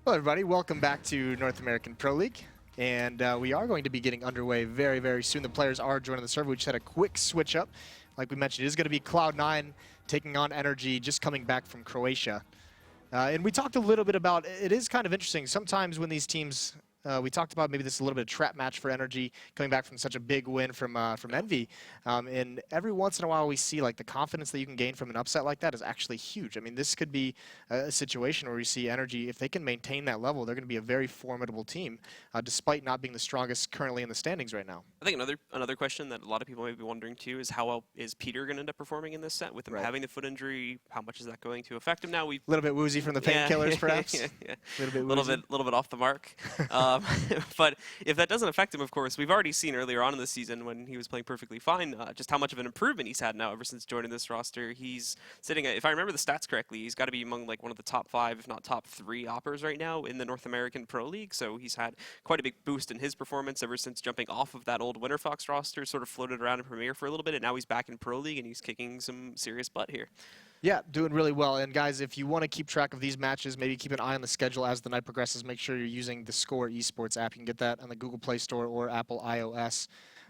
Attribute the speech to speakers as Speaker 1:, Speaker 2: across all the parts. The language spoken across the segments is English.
Speaker 1: Hello, everybody. Welcome back to North American Pro League. And we are going to be getting underway very, very soon. The players are joining the server. We just had a quick switch up. Like we mentioned, it is going to be Cloud9 taking on NRG, just coming back from Croatia. And we talked a little bit about, it is kind of interesting. Sometimes when these teams, we talked about maybe this is a little bit of trap match for NRG, coming back from such a big win from Envy. And every once in a while we see like the confidence that you can gain from an upset like that is actually huge. I mean, this could be a situation where we see NRG, if they can maintain that level, they're going to be a very formidable team, despite not being the strongest currently in the standings right now.
Speaker 2: I think another question that a lot of people may be wondering too is how well is Peter going to end up performing in this set with him having the foot injury? How much is that going to affect him now? A
Speaker 1: little bit woozy from the painkillers, perhaps.
Speaker 2: Yeah.
Speaker 1: A little bit woozy.
Speaker 2: Little bit off the mark. But if that doesn't affect him, of course, we've already seen earlier on in the season when he was playing perfectly fine, just how much of an improvement he's had now ever since joining this roster. He's sitting at, if I remember the stats correctly, he's got to be among like one of the top 5, if not top 3 oppers right now in the North American Pro League. So he's had quite a big boost in his performance ever since jumping off of that old Winter Fox roster, sort of floated around in Premier for a little bit, and now he's back in Pro League and he's kicking some serious butt here.
Speaker 1: Yeah, doing really well. And guys, if you want to keep track of these matches, maybe keep an eye on the schedule as the night progresses. Make sure you're using the Score Esports app. You can get that on the Google Play Store or Apple iOS.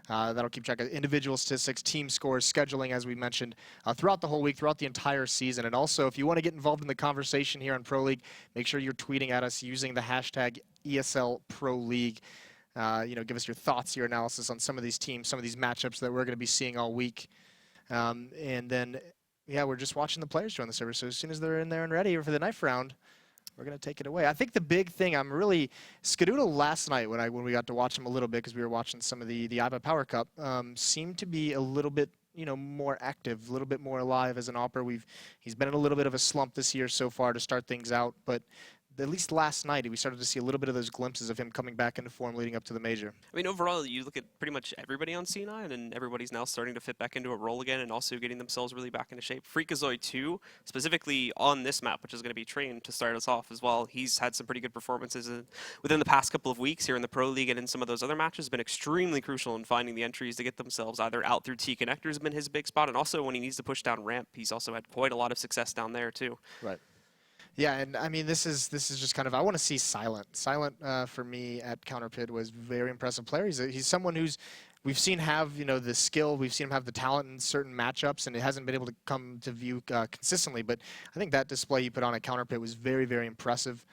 Speaker 1: That'll keep track of individual statistics, team scores, scheduling, as we mentioned, throughout the whole week, throughout the entire season. And also, if you want to get involved in the conversation here on Pro League, make sure you're tweeting at us using the hashtag ESL Pro League. Give us your thoughts, your analysis on some of these teams, some of these matchups that we're going to be seeing all week. And then, yeah, we're just watching the players join the server. So as soon as they're in there and ready for the knife round, we're going to take it away. I think the big thing, I'm really Skadoodle last night when we got to watch him a little bit because we were watching some of the IBA Power Cup, seemed to be a little bit more active, a little bit more alive as an opper. He's been in a little bit of a slump this year so far to start things out, but at least last night, we started to see a little bit of those glimpses of him coming back into form leading up to the major.
Speaker 2: I mean, overall, you look at pretty much everybody on C9, and everybody's now starting to fit back into a role again and also getting themselves really back into shape. Freakazoid 2, specifically on this map, which is going to be trained to start us off as well, he's had some pretty good performances within the past couple of weeks here in the Pro League and in some of those other matches. Been extremely crucial in finding the entries to get themselves either out through T connectors has been his big spot, and also when he needs to push down ramp, he's also had quite a lot of success down there too.
Speaker 1: Right. Yeah, and I mean, this is just kind of, I want to see Silent. Silent, for me, at Counterpit was a very impressive player. He's someone who's, we've seen have, the skill, we've seen him have the talent in certain matchups, and it hasn't been able to come to view consistently. But I think that display he put on at Counterpit was very, very impressive.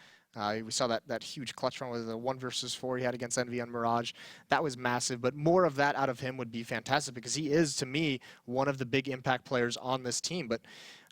Speaker 1: We saw that huge clutch run with the 1 versus 4 he had against Envy on Mirage. That was massive, but more of that out of him would be fantastic because he is, to me, one of the big impact players on this team. But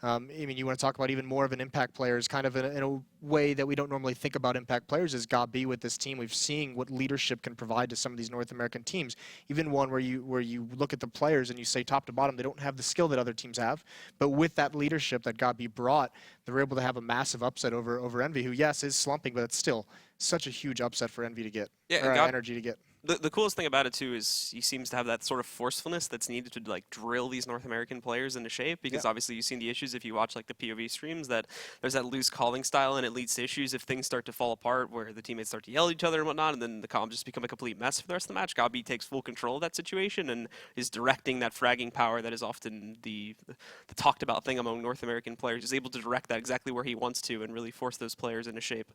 Speaker 1: I mean, you want to talk about even more of an impact player is kind of in a way that we don't normally think about impact players is Gabi with this team. We've seen what leadership can provide to some of these North American teams. Even one where you look at the players and you say top to bottom, they don't have the skill that other teams have. But with that leadership that Gabi brought, they're able to have a massive upset over Envy, who, yes, is slumping, but it's still such a huge upset for Envy to get, or NRG to get.
Speaker 2: The coolest thing about it, too, is he seems to have that sort of forcefulness that's needed to, like, drill these North American players into shape, because obviously you've seen the issues if you watch, like, the POV streams, that there's that loose calling style, and it leads to issues if things start to fall apart, where the teammates start to yell at each other and whatnot, and then the comms just become a complete mess for the rest of the match. Gabi takes full control of that situation and is directing that fragging power that is often the talked about thing among North American players. He's able to direct that exactly where he wants to and really force those players into shape.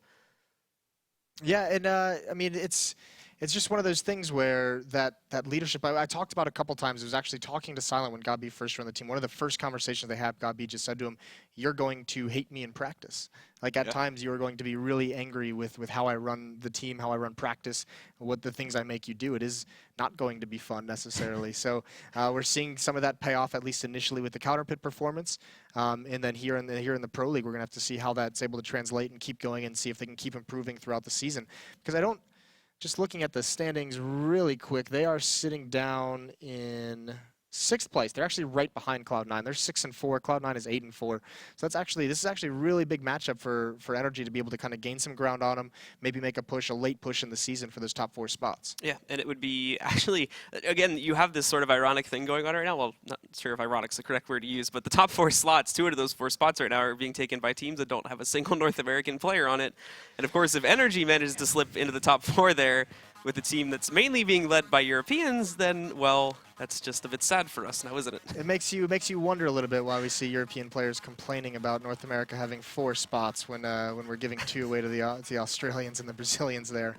Speaker 1: Yeah, and I mean, it's just one of those things where that leadership, I talked about a couple times. I was actually talking to Silent when Gabi first joined the team. One of the first conversations they had, Gabi just said to him, "You're going to hate me in practice. Like at times you are going to be really angry with how I run the team, how I run practice, what the things I make you do. It is not going to be fun necessarily." So we're seeing some of that pay off, at least initially, with the Counterpit performance. And then here in the Pro League, we're going to have to see how that's able to translate and keep going and see if they can keep improving throughout the season. Because just looking at the standings really quick, they are sitting down in 6th place. They're actually right behind Cloud9. They're 6-4. Cloud9 is 8-4. So this is actually a really big matchup for NRG to be able to kind of gain some ground on them, maybe make a late push in the season for those top 4 spots.
Speaker 2: Yeah, and it would be actually, again, you have this sort of ironic thing going on right now. Well, not sure if ironic's the correct word to use, but the top 4 slots, 2 out of those 4 spots right now are being taken by teams that don't have a single North American player on it. And of course, if NRG manages to slip into the top 4 there, with a team that's mainly being led by Europeans, then, well, That's just a bit sad for us now, isn't it?
Speaker 1: It makes you wonder a little bit why we see European players complaining about North America having 4 spots when we're giving 2 away to the Australians and the Brazilians there.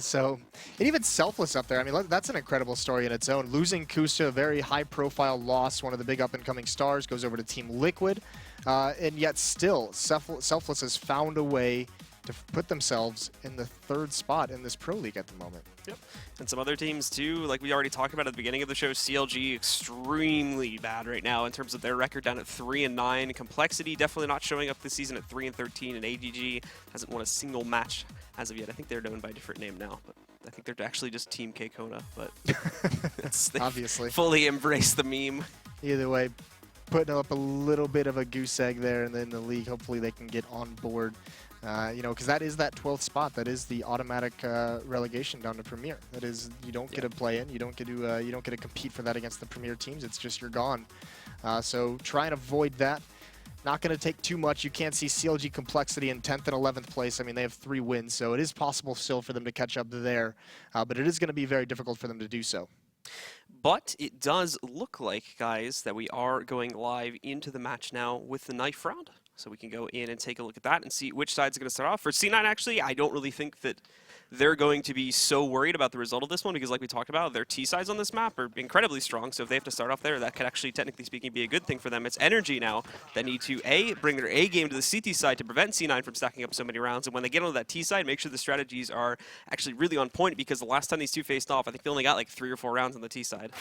Speaker 1: So, and even Selfless up there. I mean, that's an incredible story in its own. Losing Kusta, a very high-profile loss, one of the big up-and-coming stars, goes over to Team Liquid, and yet still, Selfless has found a way to put themselves in the 3rd spot in this Pro League at the moment.
Speaker 2: Yep. And some other teams too, like we already talked about at the beginning of the show, CLG extremely bad right now in terms of their record, down at 3-9. Complexity definitely not showing up this season at 3-13, and AGG hasn't won a single match as of yet. I think they're known by a different name now, but I think they're actually just Team K-Kona, but they
Speaker 1: obviously
Speaker 2: fully embrace the meme.
Speaker 1: Either way, putting up a little bit of a goose egg there, and then the league, hopefully they can get on board. You know, because that is that 12th spot. That is the automatic relegation down to Premier. That is, you don't get to play in. You don't get to compete for that against the Premier teams. It's just you're gone. So try and avoid that. Not going to take too much. You can't see CLG Complexity in 10th and 11th place. I mean, they have 3 wins, so it is possible still for them to catch up there. But it is going to be very difficult for them to do so.
Speaker 2: But it does look like, guys, that we are going live into the match now with the knife round. So we can go in and take a look at that and see which side's going to start off. For C9, actually, I don't really think that they're going to be so worried about the result of this one because, like we talked about, their T sides on this map are incredibly strong. So if they have to start off there, that could actually, technically speaking, be a good thing for them. It's NRG now that need to, A, bring their A game to the CT side to prevent C9 from stacking up so many rounds. And when they get onto that T side, make sure the strategies are actually really on point, because the last time these two faced off, I think they only got like 3 or 4 rounds on the T side.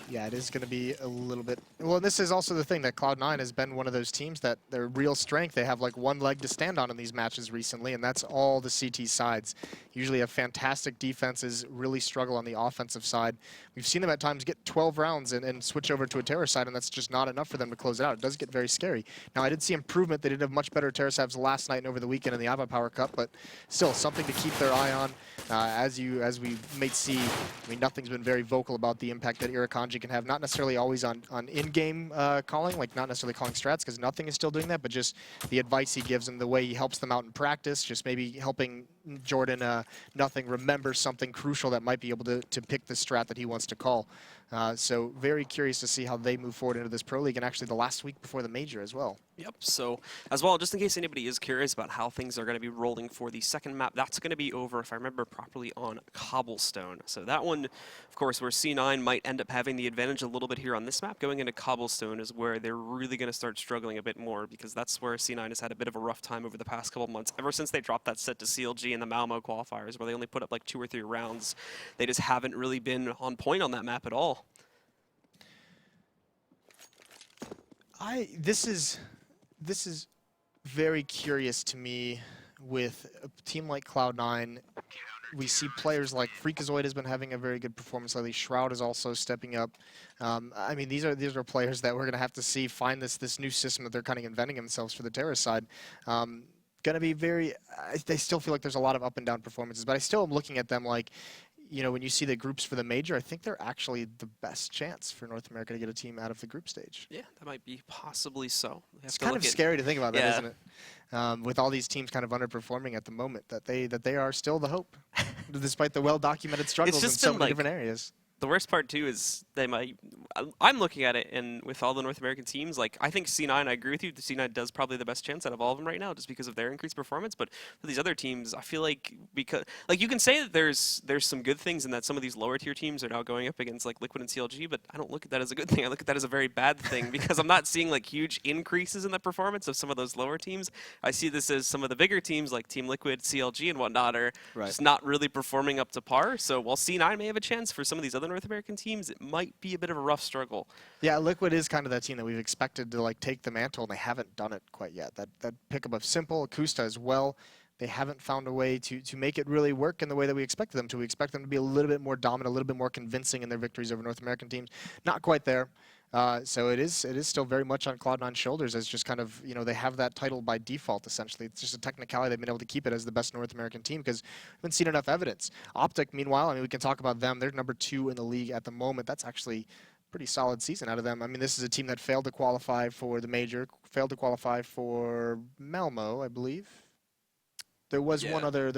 Speaker 1: Yeah, it is going to be a little bit... Well, this is also the thing that Cloud9 has been one of those teams that their real strength, they have like one leg to stand on in these matches recently, and that's all the CT sides. Usually have fantastic defenses, really struggle on the offensive side. We've seen them at times get 12 rounds and switch over to a Terra side, and that's just not enough for them to close it out. It does get very scary. Now, I did see improvement. They did have much better Terra saves last night and over the weekend in the Ava Power Cup, but still something to keep their eye on. As we may see, I mean, nothing's been very vocal about the impact that Irakanji can have, not necessarily always on in-game calling, like not necessarily calling strats, because nothing is still doing that, but just the advice he gives them, the way he helps them out in practice, just maybe helping Jordan Nothing remember something crucial that might be able to pick the strat that he wants to call. So very curious to see how they move forward into this Pro League, and actually the last week before the Major as well.
Speaker 2: Yep, so as well, just in case anybody is curious about how things are going to be rolling for the second map, that's going to be over, if I remember properly, on Cobblestone. So that one, of course, where C9 might end up having the advantage a little bit here on this map, going into Cobblestone is where they're really going to start struggling a bit more, because that's where C9 has had a bit of a rough time over the past couple months. Ever since they dropped that set to CLG in the Malmo qualifiers, where they only put up like 2 or 3 rounds, they just haven't really been on point on that map at all.
Speaker 1: This is very curious to me with a team like Cloud9. We see players like Freakazoid has been having a very good performance lately. Shroud is also stepping up. I mean, these are players that we're going to have to see find this new system that they're kind of inventing themselves for the Terra side. Going to be very... I still feel like there's a lot of up and down performances, but I still am looking at them like, you know, when you see the groups for the Major, I think they're actually the best chance for North America to get a team out of the group stage.
Speaker 2: Yeah, that might be possibly so.
Speaker 1: It's kind of scary to think about that, isn't it? With all these teams kind of underperforming at the moment, that they are still the hope, despite the well-documented struggles in so many different areas.
Speaker 2: The worst part, too, is they might... I'm looking at it, and with all the North American teams, like, I think C9, I agree with you, the C9 does probably the best chance out of all of them right now, just because of their increased performance, but for these other teams, I feel like, because... Like, you can say that there's some good things in that some of these lower-tier teams are now going up against, like, Liquid and CLG, but I don't look at that as a good thing. I look at that as a very bad thing, because I'm not seeing, like, huge increases in the performance of some of those lower teams. I see this as some of the bigger teams, like Team Liquid, CLG, and whatnot, are just not really performing up to par, so while C9 may have a chance, for some of these other North American teams, it might be a bit of a rough struggle.
Speaker 1: Yeah, Liquid is kind of that team that we've expected to like take the mantle, and they haven't done it quite yet. That pickup of Simple, Akusta as well, they haven't found a way to make it really work in the way that we expected them to. We expect them to be a little bit more dominant, a little bit more convincing in their victories over North American teams. Not quite there. So it is still very much on Cloud9's shoulders, as just kind of, you know, they have that title by default, essentially. It's just a technicality. They've been able to keep it as the best North American team because we haven't seen enough evidence. Optic, meanwhile, I mean, we can talk about them. They're number 2 in the league at the moment. That's actually a pretty solid season out of them. I mean, this is a team that failed to qualify for the Major, failed to qualify for Malmo, I believe. There was
Speaker 2: Yeah.
Speaker 1: one other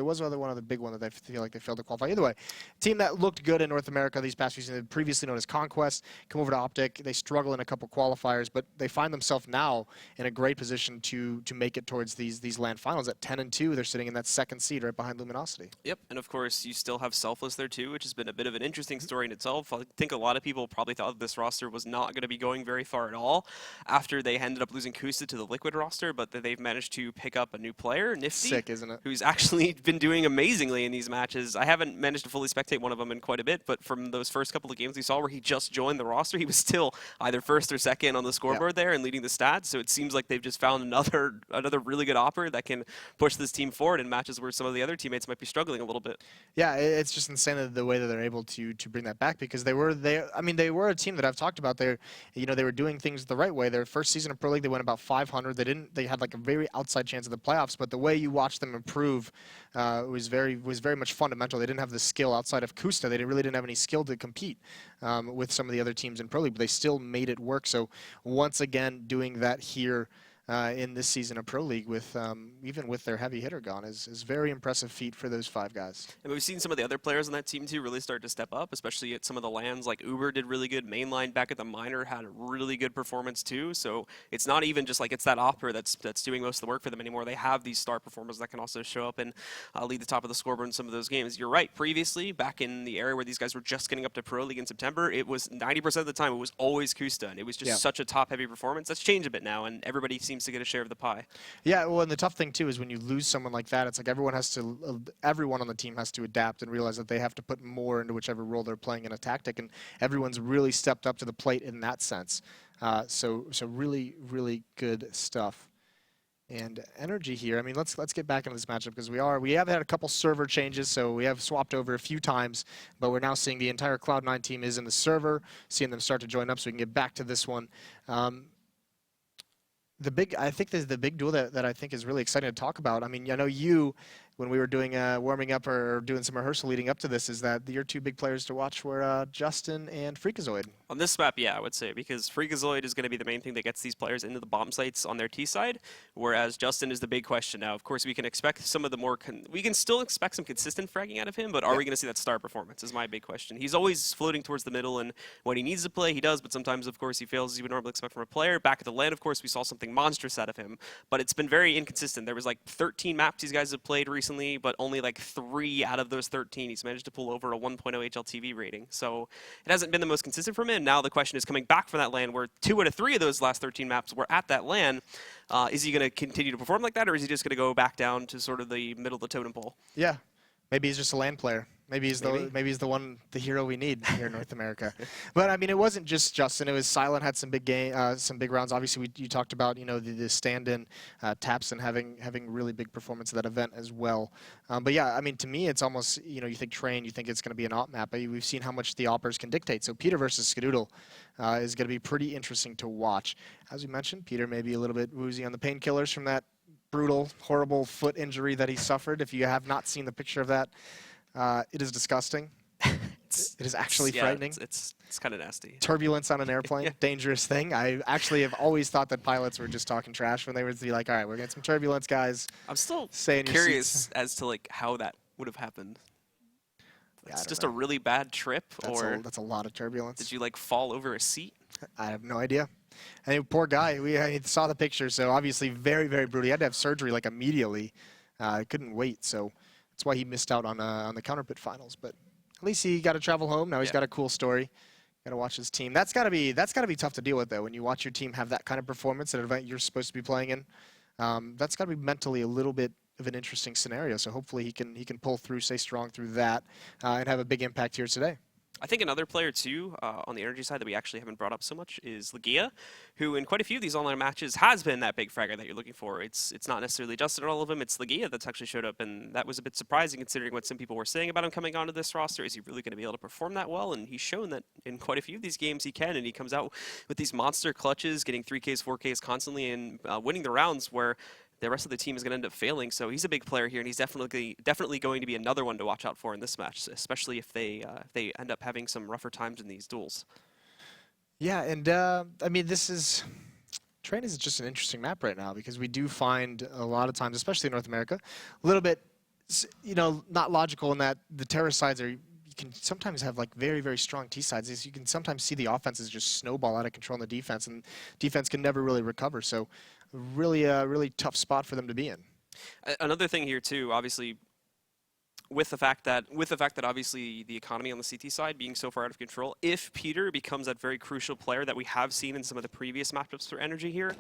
Speaker 1: big one that I feel like they failed to qualify. Either way, team that looked good in North America these past few seasons, previously known as Conquest, come over to Optic. They struggle in a couple qualifiers, but they find themselves now in a great position to make it towards these LAN finals. At 10-2, they're sitting in that second seed right behind Luminosity.
Speaker 2: Yep, and of course you still have Selfless there too, which has been a bit of an interesting story in itself. I think a lot of people probably thought this roster was not going to be going very far at all after they ended up losing Kusta to the Liquid roster, but they've managed to pick up a new player, Nifty.
Speaker 1: Sick, isn't it?
Speaker 2: Who's actually been doing amazingly in these matches. I haven't managed to fully spectate one of them in quite a bit, but from those first couple of games we saw where he just joined the roster, he was still either first or second on the scoreboard there and leading the stats. So it seems like they've just found another really good opper that can push this team forward in matches where some of the other teammates might be struggling a little bit.
Speaker 1: Yeah, it's just insane the way that they're able to bring that back, because they were a team that I've talked about. They were doing things the right way. Their first season of Pro League, they went about 500. They had like a very outside chance of the playoffs, but the way you watch them improve was very much fundamental. They didn't have the skill outside of Kusta. They really didn't have any skill to compete with some of the other teams in Pro League, but they still made it work. So once again, doing that here in this season of Pro League with even with their heavy hitter gone is very impressive feat for those 5 guys.
Speaker 2: And we've seen some of the other players on that team too really start to step up, especially at some of the lands. Like Uber did really good. Mainline back at the minor had a really good performance too. So it's not even just like it's that opera that's doing most of the work for them anymore. They have these star performers that can also show up and lead the top of the scoreboard in some of those games. You're right. Previously, back in the area where these guys were just getting up to Pro League in September, it was 90% of the time it was always Kusta, and it was just such a top-heavy performance. That's changed a bit now, and everybody seems to get a share of the pie.
Speaker 1: Yeah, well, and the tough thing too is when you lose someone like that, it's like everyone on the team has to adapt and realize that they have to put more into whichever role they're playing in a tactic, and everyone's really stepped up to the plate in that sense. So really, really good stuff. And NRG here. I mean, let's get back into this matchup, because we have had a couple server changes, so we have swapped over a few times, but we're now seeing the entire Cloud9 team is in the server, seeing them start to join up, so we can get back to this one. I think this is the big duel that I think is really exciting to talk about. I mean, I know when we were doing warming up or doing some rehearsal leading up to this, is that your 2 big players to watch were Justin and Freakazoid.
Speaker 2: On this map, yeah, I would say, because Freakazoid is going to be the main thing that gets these players into the bomb sites on their T side, whereas Justin is the big question now. Of course, we can expect some of the we can still expect some consistent fragging out of him, but are we going to see that star performance is my big question. He's always floating towards the middle, and when he needs to play, he does, but sometimes, of course, he fails as you would normally expect from a player. Back at the LAN, of course, we saw something monstrous out of him, but it's been very inconsistent. There was like 13 maps these guys have played recently, but only like 3 out of those 13 he's managed to pull over a 1.0 HLTV rating. So it hasn't been the most consistent for him. And now the question is, coming back from that LAN where 2 out of 3 of those last 13 maps were at that LAN, is he going to continue to perform like that, or is he just going to go back down to sort of the middle of the totem pole? Yeah.
Speaker 1: Maybe he's just a LAN player. Maybe he's the hero we need here in North America. But I mean, it wasn't just Justin. It was Silent had some big rounds. Obviously, you talked about the stand-in Tapson having really big performance at that event as well. But yeah, I mean, to me, it's almost you think Train, you think it's going to be an op map. But we've seen how much the oppers can dictate. So Peter versus Skadoodle is going to be pretty interesting to watch. As we mentioned, Peter may be a little bit woozy on the painkillers from that brutal, horrible foot injury that he suffered. If you have not seen the picture of that, it is disgusting. It is actually frightening.
Speaker 2: It's kind of nasty.
Speaker 1: Turbulence on an airplane, dangerous thing. I actually have always thought that pilots were just talking trash when they would be like, all right, we're getting some turbulence, guys.
Speaker 2: I'm still curious as to like how that would have happened. It's just a really bad trip,
Speaker 1: that's a lot of turbulence.
Speaker 2: Did you like fall over a seat?
Speaker 1: I have no idea. And poor guy. I saw the picture, so obviously very, very brutal. He had to have surgery like immediately. Couldn't wait, so that's why he missed out on the Counterpit finals. But at least he got to travel home. Now he's got a cool story. Got to watch his team. That's gotta be tough to deal with though. When you watch your team have that kind of performance at an event you're supposed to be playing in, that's got to be mentally a little bit of an interesting scenario. So hopefully he can pull through, stay strong through that, and have a big impact here today.
Speaker 2: I think another player, too, on the NRG side that we actually haven't brought up so much is Legia, who in quite a few of these online matches has been that big fragger that you're looking for. It's not necessarily Justin or all of them, it's Legia that's actually showed up, and that was a bit surprising considering what some people were saying about him coming onto this roster. Is he really going to be able to perform that well? And he's shown that in quite a few of these games he can, and he comes out with these monster clutches, getting 3Ks, 4Ks constantly, and winning the rounds where the rest of the team is going to end up failing. So he's a big player here, and he's definitely going to be another one to watch out for in this match, especially if they end up having some rougher times in these duels.
Speaker 1: Yeah, and I mean, this is Train is just an interesting map right now because we do find a lot of times, especially in North America, a little bit, you know, not logical in that the terrorist sides are. You can sometimes have like very, very strong T sides. You can sometimes see the offenses just snowball out of control in the defense, and defense can never really recover. So, really, really tough spot for them to be in.
Speaker 2: Another thing here too, obviously, with the fact that obviously the economy on the CT side being so far out of control, if Peter becomes that very crucial player that we have seen in some of the previous matchups for NRG here,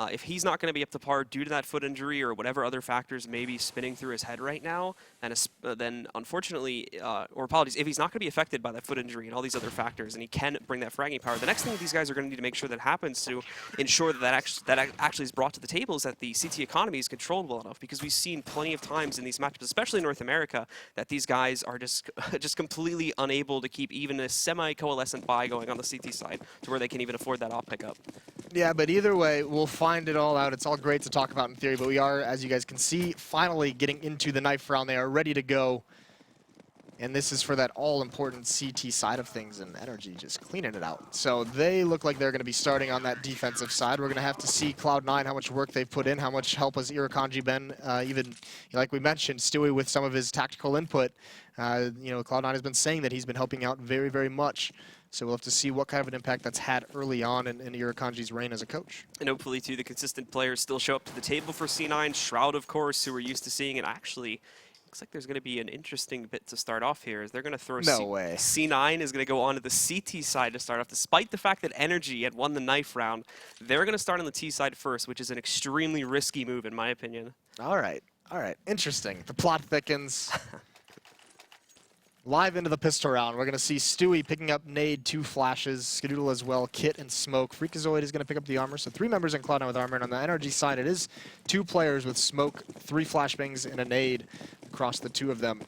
Speaker 2: if he's not going to be up to par due to that foot injury or whatever other factors may be spinning through his head right now, then unfortunately, or apologies, if he's not going to be affected by that foot injury and all these other factors, and he can bring that fragging power, the next thing that these guys are going to need to make sure that happens to ensure that actually is brought to the table is that the CT economy is controlled well enough, because we've seen plenty of times in these matchups, especially in North America, that these guys are just completely unable to keep even a semi-coalescent buy going on the CT side to where they can even afford that op pickup.
Speaker 1: Yeah, but either way, we'll find it all out. It's all great to talk about in theory, but we are, as you guys can see, finally getting into the knife round. They are ready to go. And this is for that all-important CT side of things, and NRG just cleaning it out. So they look like they're going to be starting on that defensive side. We're going to have to see Cloud9, how much work they've put in, how much help has Irakanji been. Even, like we mentioned, Stewie with some of his tactical input. You know, Cloud9 has been saying that he's been helping out very, very much. So we'll have to see what kind of an impact that's had early on in Irakanji's reign as a coach.
Speaker 2: And hopefully, too, the consistent players still show up to the table for C9. Shroud, of course, who we're used to seeing, and actually, looks like there's going to be an interesting bit to start off here. Is they're going to throw C9 is going to go onto the CT side to start off. Despite the fact that NRG had won the knife round, they're going to start on the T side first, which is an extremely risky move, in my opinion.
Speaker 1: All right. Interesting. The plot thickens. Live into the pistol round, we're going to see Stewie picking up nade, 2 flashes, Skadoodle as well, Kit and Smoke. Freakazoid is going to pick up the armor, so 3 members in Cloud9 with armor, and on the NRG side, it is 2 players with Smoke, 3 flashbangs, and a nade across the 2 of them.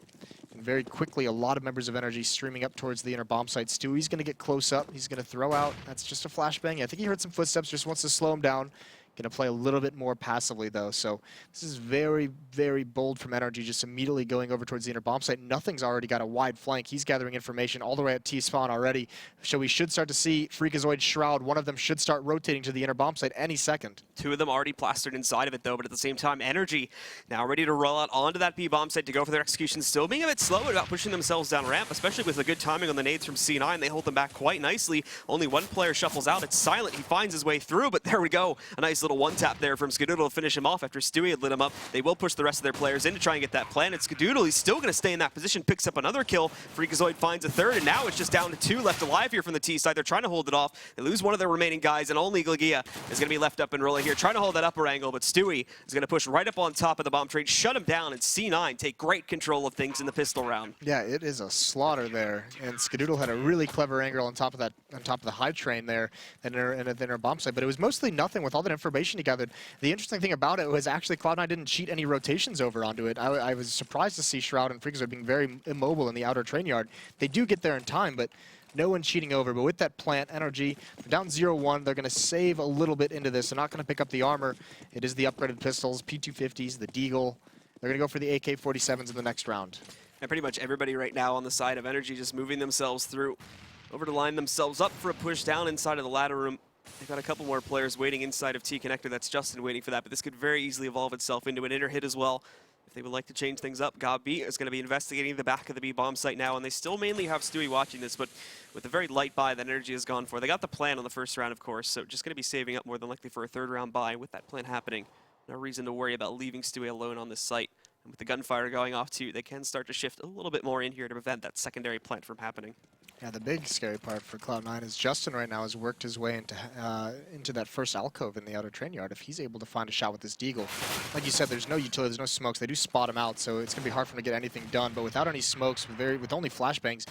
Speaker 1: And very quickly, a lot of members of NRG streaming up towards the inner bomb site. Stewie's going to get close up. He's going to throw out. That's just a flashbang. I think he heard some footsteps, just wants to slow him down. Going to play a little bit more passively, though. So this is very, very bold from NRG, just immediately going over towards the inner bomb site. Nothing's already got a wide flank. He's gathering information all the way at T-spawn already. So we should start to see Freakazoid, Shroud. One of them should start rotating to the inner bomb site any second.
Speaker 2: 2 of them already plastered inside of it, though, but at the same time, NRG now ready to roll out onto that B bomb site to go for their execution. Still being a bit slow about pushing themselves down ramp, especially with the good timing on the nades from C9. They hold them back quite nicely. Only 1 player shuffles out. It's Silent. He finds his way through, but there we go. A nice little one-tap there from Skadoodle to finish him off after Stewie had lit him up. They will push the rest of their players in to try and get that plan. And Skadoodle, he's still going to stay in that position, picks up another kill. Freakazoid finds a 3rd, and now it's just down to 2 left alive here from the T side. They're trying to hold it off. They lose one of their remaining guys, and only Glagia is going to be left up and rolling here, trying to hold that upper angle, but Stewie is going to push right up on top of the bomb train, shut him down, and C9 take great control of things in the pistol round.
Speaker 1: Yeah, it is a slaughter there, and Skadoodle had a really clever angle on top of that, on top of the high train there, and in our bomb site, but it was mostly nothing with all that information he gathered. The interesting thing about it was actually Cloud9 didn't cheat any rotations over onto it. I was surprised to see Shroud and Freakazoid being very immobile in the outer train yard. They do get there in time, but no one cheating over. But with that plant, NRG, they're down 0-1. They're going to save a little bit into this. They're not going to pick up the armor. It is the upgraded pistols, P250s, the Deagle. They're going to go for the AK-47s in the next round.
Speaker 2: And pretty much everybody right now on the side of NRG just moving themselves through over to line themselves up for a push down inside of the ladder room. They've got a couple more players waiting inside of T-Connector. That's Justin waiting for that, but this could very easily evolve itself into an inner hit as well. If they would like to change things up, Gob B is going to be investigating the back of the B bomb site now, and they still mainly have Stewie watching this, but with a very light buy that NRG has gone for. They got the plan on the first round, of course, so just going to be saving up more than likely for a 3rd round buy. With that plan happening, no reason to worry about leaving Stewie alone on this site. And with the gunfire going off too, they can start to shift a little bit more in here to prevent that secondary plant from happening.
Speaker 1: Yeah, the big scary part for Cloud9 is Justin right now has worked his way into that first alcove in the outer train yard. If he's able to find a shot with this Deagle, like you said, there's no utility, there's no smokes. They do spot him out, so it's going to be hard for him to get anything done. But without any smokes, with only flashbangs,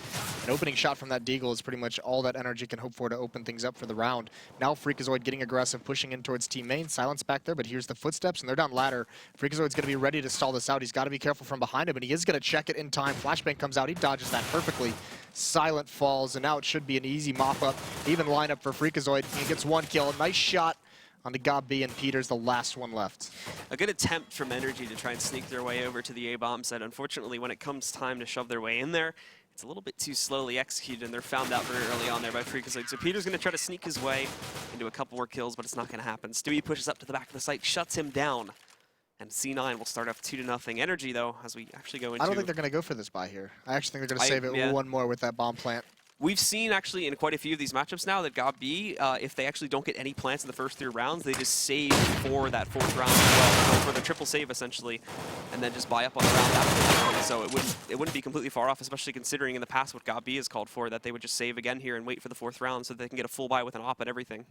Speaker 1: an opening shot from that Deagle is pretty much all that NRG can hope for to open things up for the round. Now Freakazoid getting aggressive, pushing in towards team main. Silence back there, but here's the footsteps, and they're down ladder. Freakazoid's going to be ready to stall this out. He's got to be careful from behind him, and he is going to check it in time. Flashbang comes out, he dodges that perfectly. Silent falls, and now it should be an easy mop-up. Even lineup for Freakazoid. He gets 1 kill. Nice shot on the Gob B, and Peter's the last one left.
Speaker 2: A good attempt from NRG to try and sneak their way over to the A-bomb site. Unfortunately, when it comes time to shove their way in there, It's a little bit too slowly executed, and they're found out very early on there by Freakazoid. So Peter's going to try to sneak his way into a couple more kills, but it's not going to happen. Stewie pushes up to the back of the site, shuts him down. And C9 will start off 2-0. NRG, though, as we actually go into...
Speaker 1: I don't think they're going to go for this buy here. I actually think they're going to save it
Speaker 2: yeah.
Speaker 1: one more with that bomb plant.
Speaker 2: We've seen, actually, in quite a few of these matchups now that GOB, if they actually don't get any plants in the first 3 rounds, they just save for that 4th round as well, so for the triple save, essentially, and then just buy up on the round after. So it wouldn't be completely far off, especially considering in the past what GOB has called for, that they would just save again here and wait for the 4th round so they can get a full buy with an op and everything.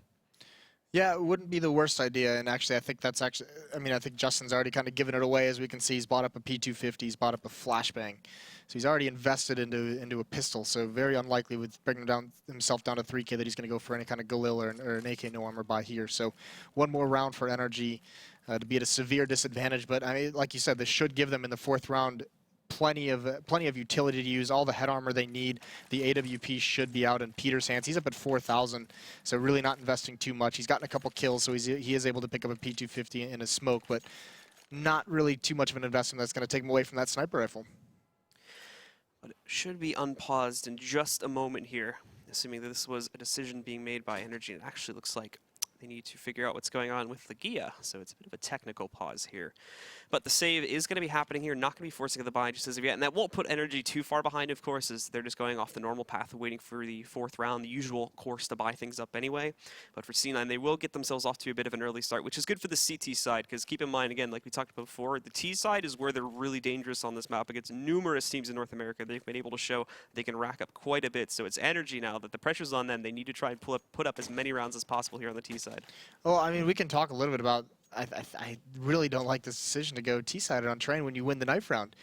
Speaker 1: Yeah, it wouldn't be the worst idea, and actually I think that's actually, I mean, I think Justin's already kind of given it away. As we can see, he's bought up a P250, he's bought up a flashbang. So he's already invested into a pistol, so very unlikely with bringing himself down to 3K that he's going to go for any kind of Galil or an AK no armor buy here. So one more round for NRG to be at a severe disadvantage, but I mean, like you said, this should give them in the 4th round plenty of utility to use, all the head armor they need. The AWP should be out in Peter's hands. He's up at 4,000, so really not investing too much. He's gotten a couple kills, so he is able to pick up a P250 in a smoke, but not really too much of an investment that's going to take him away from that sniper rifle.
Speaker 2: But it should be unpaused in just a moment here, assuming that this was a decision being made by NRG. It actually looks like they need to figure out what's going on with the Gia, so it's a bit of a technical pause here. But the save is going to be happening here, not going to be forcing the buy just as of yet, and that won't put NRG too far behind, of course, as they're just going off the normal path of waiting for the 4th round, the usual course to buy things up anyway. But for C9, they will get themselves off to a bit of an early start, which is good for the CT side, because keep in mind, again, like we talked about before, the T side is where they're really dangerous on this map against numerous teams in North America. They've been able to show they can rack up quite a bit, so it's NRG now that the pressure's on them. They need to try and put up as many rounds as possible here on the T side.
Speaker 1: Well, I mean, we can talk a little bit about, I really don't like this decision to go T-sided on Train when you win the knife round.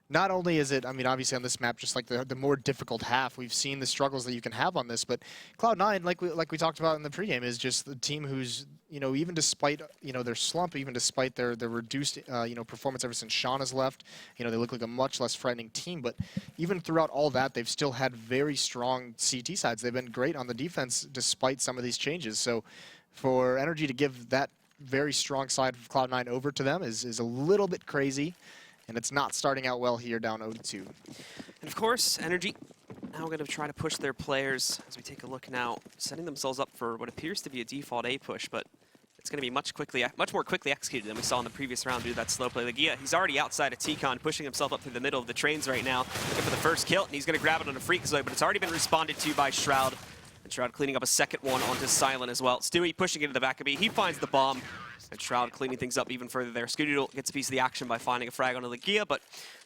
Speaker 1: Not only is it, I mean, obviously on this map, just like the more difficult half, we've seen the struggles that you can have on this, but Cloud9, like we talked about in the pregame, is just the team who's, you know, even despite, you know, their slump, even despite their reduced, you know, performance ever since Sean has left, you know, they look like a much less frightening team, but even throughout all that, they've still had very strong CT sides. They've been great on the defense despite some of these changes, so for NRG to give that very strong side of Cloud9 over to them is a little bit crazy, and it's not starting out well here down 0-2.
Speaker 2: And of course, NRG now going to try to push their players as we take a look now, setting themselves up for what appears to be a default A push, but it's going to be much more quickly executed than we saw in the previous round due to that slow play. Lagia, he's already outside of T-Con, pushing himself up through the middle of the trains right now, looking for the first kill, and he's going to grab it on a Freakazoid, but it's already been responded to by Shroud. And Shroud cleaning up a second one onto Silent as well. Stewie pushing into the back of B. He finds the bomb. And Shroud cleaning things up even further there. Scoodoodle gets a piece of the action by finding a frag onto Lagia, but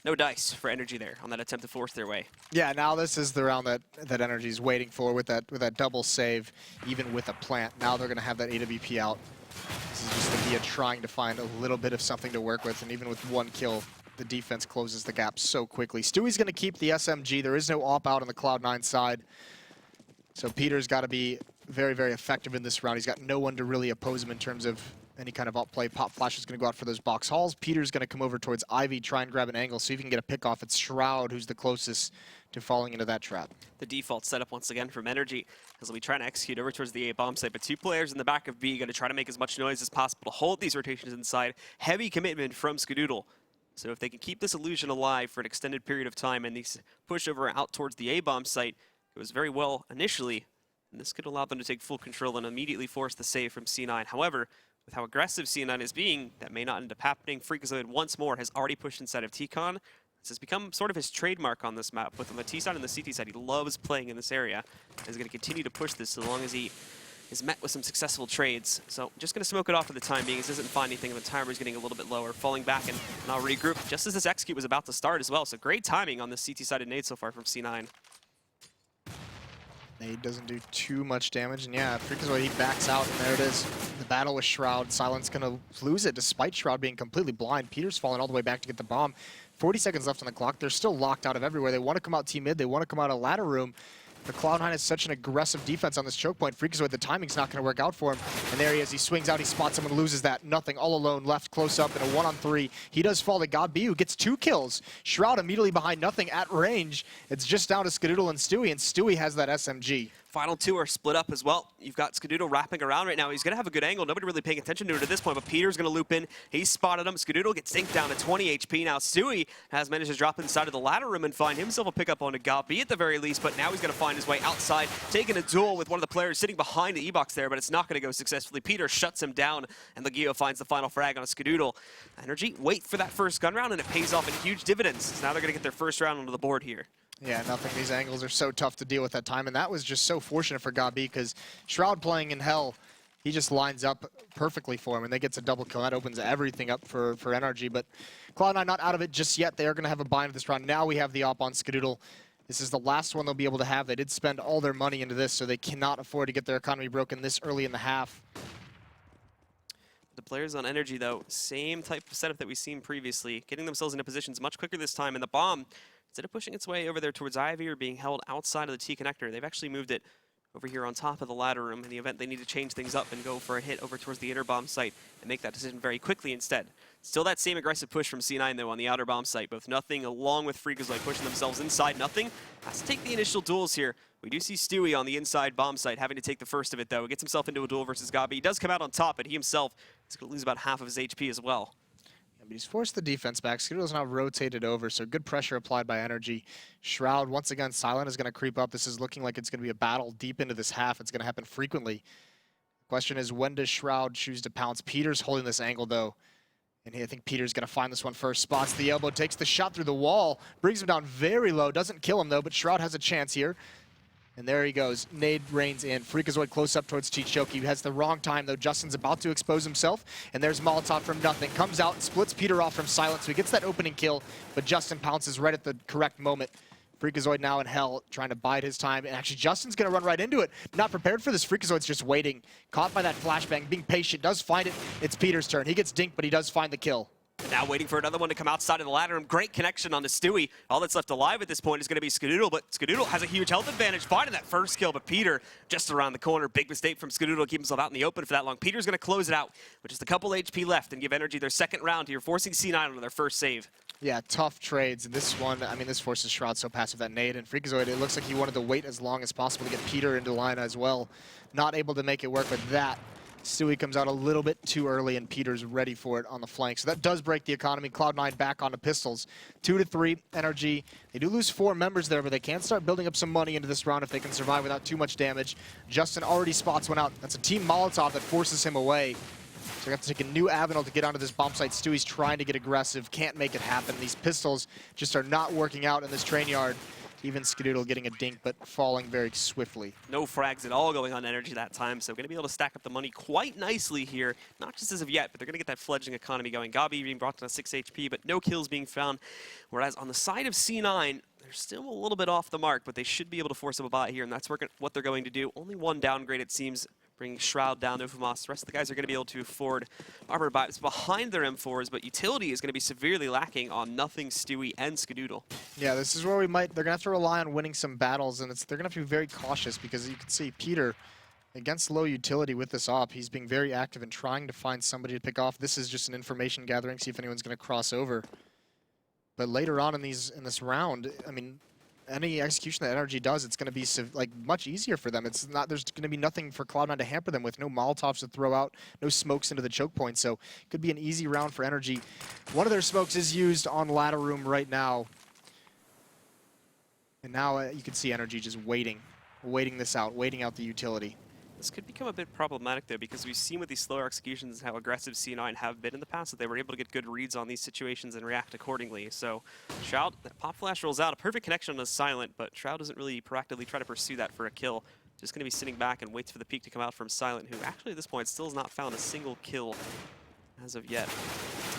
Speaker 2: no dice for NRG there on that attempt to force their way.
Speaker 1: Yeah, now this is the round that NRG's waiting for with that double save, even with a plant. Now they're going to have that AWP out. This is just Lagia trying to find a little bit of something to work with, and even with one kill, the defense closes the gap so quickly. Stewie's going to keep the SMG. There is no op out on the Cloud9 side. So Peter's got to be very, very effective in this round. He's got no one to really oppose him in terms of any kind of up play. Pop Flash is going to go out for those box hauls. Peter's going to come over towards Ivy, try and grab an angle, see if he can get a pick off. It's Shroud who's the closest to falling into that trap.
Speaker 2: The default setup once again from NRG as they'll be trying to execute over towards the A bomb site, but 2 players in the back of B going to try to make as much noise as possible to hold these rotations inside. Heavy commitment from Scoodoodle. So if they can keep this illusion alive for an extended period of time and these push over out towards the A bomb site, it was very well initially. And this could allow them to take full control and immediately force the save from C9. However, with how aggressive C9 is being, that may not end up happening. Freakazoid once more has already pushed inside of T-Con. This has become sort of his trademark on this map. Both on the T side and the CT side, he loves playing in this area. And he's going to continue to push this so long as he is met with some successful trades. So just going to smoke it off for the time being. He doesn't find anything, and the timer is getting a little bit lower. Falling back, and I'll regroup just as this execute was about to start as well. So great timing on the CT-sided nade so far from C9.
Speaker 1: Nade doesn't do too much damage, and yeah, Freakazoid, he backs out, and there it is. The battle with Shroud. Silent's gonna lose it despite Shroud being completely blind. Peter's falling all the way back to get the bomb. 40 seconds left on the clock. They're still locked out of everywhere. They want to come out T-mid. They want to come out of ladder room. The Cloud9 has such an aggressive defense on this choke point. Freakazoid, the timing's not going to work out for him. And there he is. He swings out. He spots someone, loses that. Nothing. All alone. Left close up in a 1-on-3. He does fall to God B, who gets 2 kills. Shroud immediately behind, nothing at range. It's just down to Skadoodle and Stewie has that SMG.
Speaker 2: Final two are split up as well. You've got Skadoodle wrapping around right now. He's going to have a good angle. Nobody really paying attention to it at this point, but Peter's going to loop in. He's spotted him. Skadoodle gets synced down to 20 HP. Now Stewie has managed to drop inside of the ladder room and find himself a pickup on a Gabi at the very least, but now he's going to find his way outside, taking a duel with one of the players sitting behind the E-box there, but it's not going to go successfully. Peter shuts him down, and Legio finds the final frag on a Skadoodle. NRG wait for that first gun round, and it pays off in huge dividends. So now they're going to get their first round onto the board here.
Speaker 1: Yeah, nothing. These angles are so tough to deal with at time, and that was just so fortunate for Gabi because Shroud playing in Hell, he just lines up perfectly for him, and they gets a double kill. That opens everything up for NRG, but Cloud9 not out of it just yet. They are going to have a bind this round. Now we have the op on Skadoodle. This is the last one they'll be able to have. They did spend all their money into this, so they cannot afford to get their economy broken this early in the half.
Speaker 2: The players on NRG, though, same type of setup that we've seen previously, getting themselves into positions much quicker this time, and the bomb, instead of pushing its way over there towards Ivy or being held outside of the T connector, they've actually moved it over here on top of the ladder room in the event they need to change things up and go for a hit over towards the inner bomb site and make that decision very quickly instead. Still that same aggressive push from C9 though on the outer bomb site. Both Nothing along with Freakazoid pushing themselves inside. Nothing has to take the initial duels here. We do see Stewie on the inside bomb site having to take the first of it though. He gets himself into a duel versus Gabi. He does come out on top, but he himself is going to lose about half of his HP as well.
Speaker 1: But he's forced the defense back. Skadoodle's now rotated over, so good pressure applied by NRG. Shroud, once again, Silent is going to creep up. This is looking like it's going to be a battle deep into this half. It's going to happen frequently. Question is, when does Shroud choose to pounce? Peter's holding this angle, though. And I think Peter's going to find this one first. Spots the elbow, takes the shot through the wall, brings him down very low. Doesn't kill him, though, but Shroud has a chance here. And there he goes. Nade rains in. Freakazoid close up towards Chichoki. He has the wrong time, though. Justin's about to expose himself. And there's Molotov from Nothing. Comes out and splits Peter off from Silent, so he gets that opening kill. But Justin pounces right at the correct moment. Freakazoid now in Hell, trying to bide his time. And actually, Justin's going to run right into it. Not prepared for this. Freakazoid's just waiting. Caught by that flashbang, being patient. Does find it. It's Peter's turn. He gets dinked, but he does find the kill.
Speaker 2: Now waiting for another one to come outside of the ladder room. Great connection on the Stewie. All that's left alive at this point is going to be Skadoodle, but Skadoodle has a huge health advantage, finding that first kill, but Peter just around the corner. Big mistake from Skadoodle to keep himself out in the open for that long. Peter's going to close it out with just a couple HP left and give NRG their second round here, forcing C9 on their first save.
Speaker 1: Yeah, tough trades. And this one, I mean, this forces Shroud so passive that nade. And Freakazoid, it looks like he wanted to wait as long as possible to get Peter into line as well. Not able to make it work with that. Stewie comes out a little bit too early, and Peter's ready for it on the flank. So that does break the economy. Cloud9 back onto pistols. 2-3, NRG. They do lose 4 members there, but they can start building up some money into this round if they can survive without too much damage. Justin already spots one out. That's a team Molotov that forces him away. So they have to take a new avenue to get onto this bomb site. Stewie's trying to get aggressive, can't make it happen. These pistols just are not working out in this train yard. Even Skadoodle getting a dink, but falling very swiftly. No frags at all going on NRG that time, so going to be able to stack up the money quite nicely here. Not just as of yet, but they're going to get that fledgling economy going. Gabi being brought down to 6 HP, but no kills being found. Whereas on the side of C9, they're still a little bit off the mark, but they should be able to force up a buy here, and that's what they're going to do. Only one downgrade, it seems, bringing Shroud down to Ufamos. The rest of the guys are going to be able to afford armor buys behind their M4s, but utility is going to be severely lacking on Nothing, Stewie, and Skadoodle. Yeah, this is where they're going to have to rely on winning some battles, and they're going to have to be very cautious because you can see Peter, against low utility with this op, he's being very active in trying to find somebody to pick off. This is just an information gathering, see if anyone's going to cross over. But later on in this round, I mean, any execution that NRG does, it's going to be like much easier for them. It's not. There's going to be nothing for Cloud9 to hamper them with. No Molotovs to throw out, no smokes into the choke point. So it could be an easy round for NRG. One of their smokes is used on ladder room right now, and now you can see NRG just waiting this out, waiting out the utility.
Speaker 2: This could become a bit problematic, though, because we've seen with these slower executions how aggressive C9 have been in the past, that they were able to get good reads on these situations and react accordingly. So Shroud, that pop flash rolls out, a perfect connection on Silent, but Shroud doesn't really proactively try to pursue that for a kill. Just going to be sitting back and waits for the peek to come out from Silent, who actually at this point still has not found a single kill as of yet.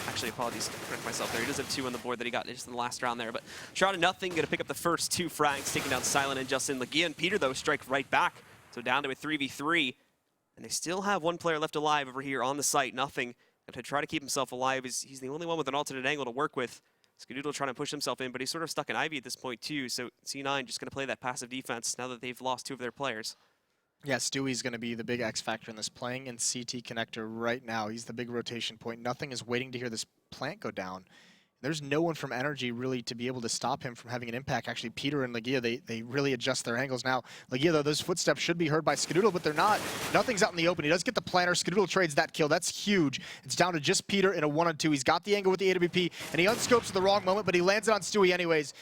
Speaker 2: Actually, apologies to correct myself there. He does have 2 on the board that he got just in the last round there, but Shroud and Nothing going to pick up the first 2 frags, taking down Silent and Justin. Legia and Peter, though, strike right back. So down to a 3v3, and they still have 1 player left alive over here on the site. Nothing to try to keep himself alive. He's the only one with an alternate angle to work with. Skadoodle trying to push himself in, but he's sort of stuck in Ivy at this point too. So C9 just going to play that passive defense now that they've lost 2 of their players.
Speaker 1: Yeah, Stewie's going to be the big X factor in this, playing in CT connector right now. He's the big rotation point. Nothing is waiting to hear this plant go down. There's no one from NRG really to be able to stop him from having an impact. Actually, Peter and Legia, they really adjust their angles now. Legia, though, those footsteps should be heard by Skadoodle, but they're not. Nothing's out in the open. He does get the planter. Skadoodle trades that kill. That's huge. It's down to just Peter in a 1-on-2. He's got the angle with the AWP, and he unscopes at the wrong moment, but he lands it on Stewie anyways.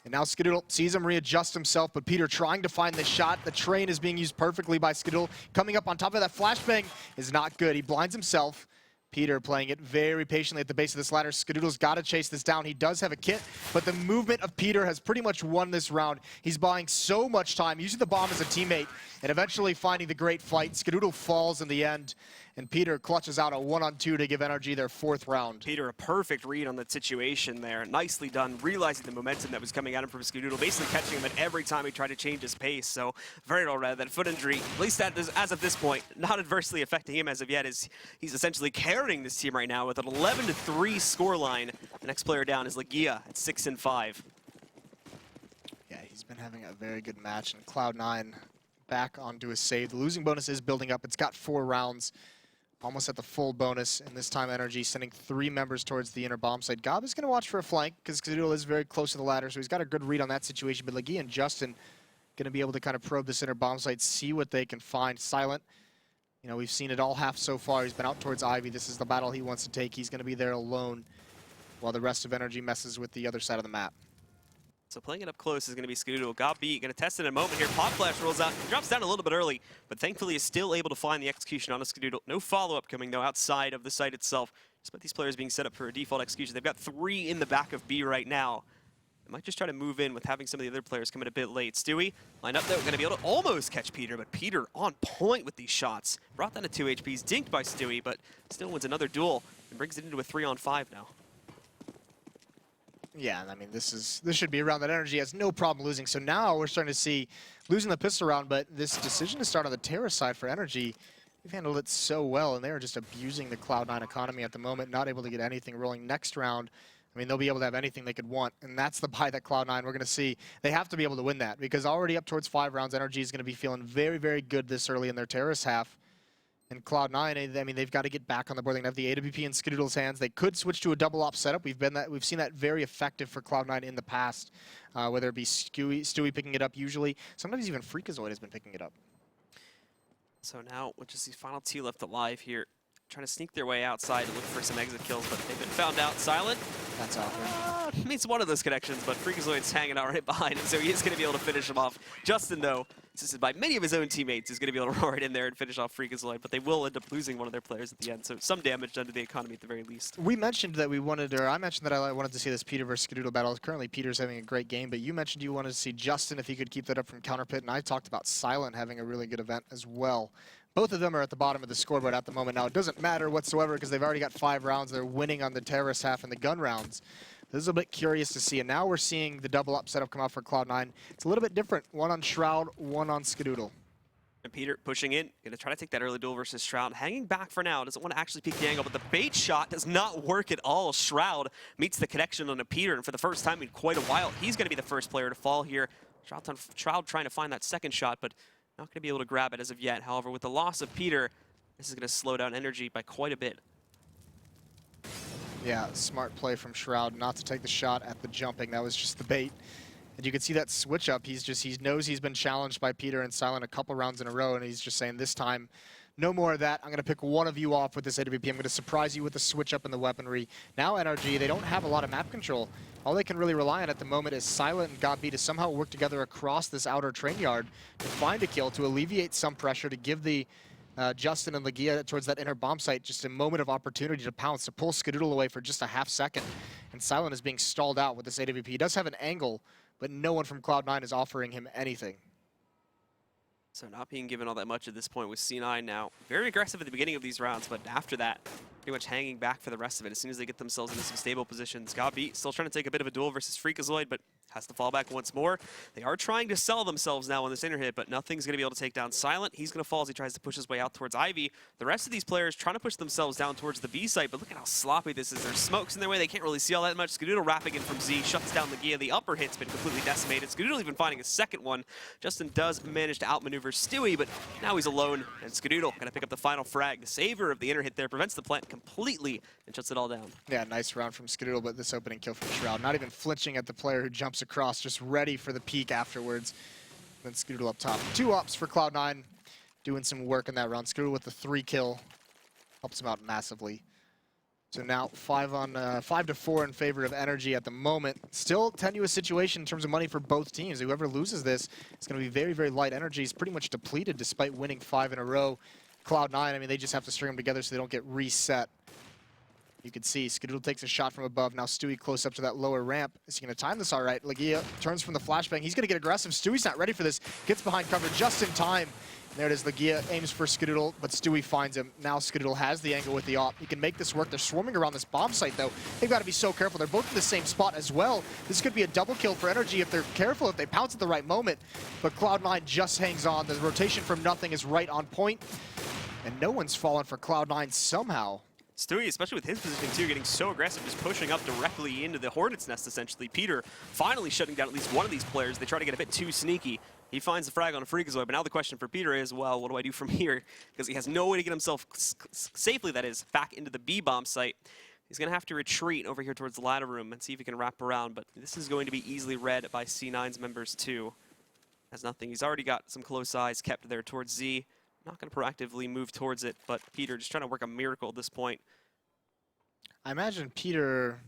Speaker 1: And now Skadoodle sees him readjust himself, but Peter trying to find the shot. The train is being used perfectly by Skadoodle. Coming up on top of that flashbang is not good. He blinds himself. Peter playing it very patiently at the base of this ladder. Skadoodle's got to chase this down. He does have a kit, but the movement of Peter has pretty much won this round. He's buying so much time, using the bomb as a teammate, and eventually finding the great fight. Skadoodle falls in the end, and Peter clutches out a 1-on-2 to give NRG their 4th round.
Speaker 2: Peter, a perfect read on that situation there. Nicely done, realizing the momentum that was coming at him from Skadoodle, basically catching him at every time he tried to change his pace. So very well read. That foot injury, at least as of this point, not adversely affecting him as of yet, as he's essentially carrying this team right now with an 11-3 scoreline. The next player down is Legia at 6-5.
Speaker 1: Yeah, he's been having a very good match, and Cloud9 back onto his save. The losing bonus is building up. It's got 4 rounds. Almost at the full bonus, and this time NRG sending 3 members towards the inner bomb site. Gob is going to watch for a flank, because Skadoodle is very close to the ladder, so he's got a good read on that situation. But Legia and Justin going to be able to kind of probe this inner bomb site, see what they can find. Silent, you know, we've seen it all half so far. He's been out towards Ivy. This is the battle he wants to take. He's going to be there alone, while the rest of NRG messes with the other side of the map.
Speaker 2: So playing it up close is going to be Skadoodle. Gob B going to test it in a moment here. Pop Flash rolls out, drops down a little bit early, but thankfully is still able to find the execution on a Skadoodle. No follow-up coming, though, outside of the site itself. Despite these players being set up for a default execution, they've got 3 in the back of B right now. They might just try to move in with having some of the other players come in a bit late. Stewie lined up, though, going to be able to almost catch Peter, but Peter on point with these shots. Brought down to 2 HPs, dinked by Stewie, but still wins another duel and brings it into a 3-on-5 now.
Speaker 1: Yeah, I mean, this should be a round that NRG has no problem losing. So now we're starting to see losing the pistol round, but this decision to start on the terror side for NRG, they've handled it so well, and they're just abusing the Cloud9 economy at the moment, not able to get anything rolling. Next round, I mean, they'll be able to have anything they could want, and that's the buy that Cloud9 we're going to see. They have to be able to win that, because already up towards 5 rounds, NRG is going to be feeling very, very good this early in their terrorist half. And Cloud9, I mean, they've got to get back on the board. They can have the AWP in Skadoodle's hands. They could switch to a double op setup. We've seen that very effective for Cloud9 in the past, whether it be Stewie picking it up usually. Sometimes even Freakazoid has been picking it up.
Speaker 2: So now, with just the final 2 left alive here, trying to sneak their way outside to look for some exit kills, but they've been found out. Silent.
Speaker 1: That's awkward.
Speaker 2: Meets one of those connections, but Freakazoid's hanging out right behind him, so he is going to be able to finish him off. Justin, though, assisted by many of his own teammates, is going to be able to roar it in there and finish off Freakazoid, but they will end up losing one of their players at the end, so some damage done to the economy at the very least.
Speaker 1: We mentioned that we wanted, or I mentioned that I wanted to see this Peter versus Skadoodle battle. Currently, Peter's having a great game, but you mentioned you wanted to see Justin if he could keep that up from Counterpit, and I talked about Silent having a really good event as well. Both of them are at the bottom of the scoreboard at the moment. Now, it doesn't matter whatsoever because they've already got 5 rounds. They're winning on the terrorist half and the gun rounds. This is a bit curious to see, and now we're seeing the double up setup come out for Cloud9. It's a little bit different. 1 on Shroud, 1 on Skadoodle.
Speaker 2: And Peter pushing in, going to try to take that early duel versus Shroud. Hanging back for now, doesn't want to actually peek the angle, but the bait shot does not work at all. Shroud meets the connection on a Peter, and for the first time in quite a while, he's going to be the first player to fall here. Shroud trying to find that second shot, but not going to be able to grab it as of yet. However, with the loss of Peter, this is going to slow down NRG by quite a bit.
Speaker 1: Yeah, smart play from Shroud not to take the shot at the jumping. That was just the bait. And you can see that switch up. He knows he's been challenged by Peter and Silent a couple rounds in a row, and he's just saying, this time, no more of that. I'm going to pick one of you off with this AWP. I'm going to surprise you with the switch up in the weaponry. Now NRG, they don't have a lot of map control. All they can really rely on at the moment is Silent and Gob B to somehow work together across this outer train yard to find a kill, to alleviate some pressure, to give the Justin and Legia towards that inner bomb site just a moment of opportunity to pounce, to pull Skadoodle away for just a half second. And Silent is being stalled out with this AWP. He does have an angle, but no one from Cloud9 is offering him anything.
Speaker 2: So not being given all that much at this point with C9 now. Very aggressive at the beginning of these rounds, but after that, pretty much hanging back for the rest of it. As soon as they get themselves into some stable positions. Gob B still trying to take a bit of a duel versus Freakazoid, but Has to fall back once more. They are trying to sell themselves now on this inner hit, but nothing's going to be able to take down Silent. He's going to fall as he tries to push his way out towards Ivy. The rest of these players trying to push themselves down towards the B site, but look at how sloppy this is. There's smokes in their way. They can't really see all that much. Skadoodle wrapping in from Z, shuts down Legia. The upper hit's been completely decimated. Skadoodle even finding a second one. Justin does manage to outmaneuver Stewie, but now he's alone, and Skadoodle going to pick up the final frag. The saver of the inner hit there prevents the plant completely and shuts it all down.
Speaker 1: Yeah, nice round from Skadoodle, but this opening kill from Shroud. Not even flinching at the player who jumps across, just ready for the peak afterwards. Then Skadoodle up top. 2 ups for Cloud9, doing some work in that round. Skadoodle with the 3 kill. Helps him out massively. So now 5 to 4 in favor of NRG at the moment. Still tenuous situation in terms of money for both teams. Whoever loses this is going to be very, very light. NRG is pretty much depleted despite winning 5 in a row. Cloud9, I mean, they just have to string them together so they don't get reset. You can see Skadoodle takes a shot from above. Now Stewie close up to that lower ramp. Is he going to time this all right? Legia turns from the flashbang. He's going to get aggressive. Stewie's not ready for this. Gets behind cover just in time. And there it is. Legia aims for Skadoodle, but Stewie finds him. Now Skadoodle has the angle with the op. He can make this work. They're swarming around this bomb site, though. They've got to be so careful. They're both in the same spot as well. This could be a double kill for NRG if they're careful, if they pounce at the right moment. But Cloud9 just hangs on. The rotation from nothing is right on point. And no one's fallen for Cloud9 somehow.
Speaker 2: Stewie, especially with his positioning too, getting so aggressive, just pushing up directly into the Hornet's nest, essentially. Peter finally shutting down at least one of these players. They try to get a bit too sneaky. He finds the frag on a Freakazoid, but now the question for Peter is, well, what do I do from here? Because he has no way to get himself safely, that is, back into the B-bomb site. He's going to have to retreat over here towards the ladder room and see if he can wrap around, but this is going to be easily read by C9's members too. Has nothing. He's already got some close eyes kept there towards Z. Not going to proactively move towards it, but Peter just trying to work a miracle at this point.
Speaker 1: I imagine Peter,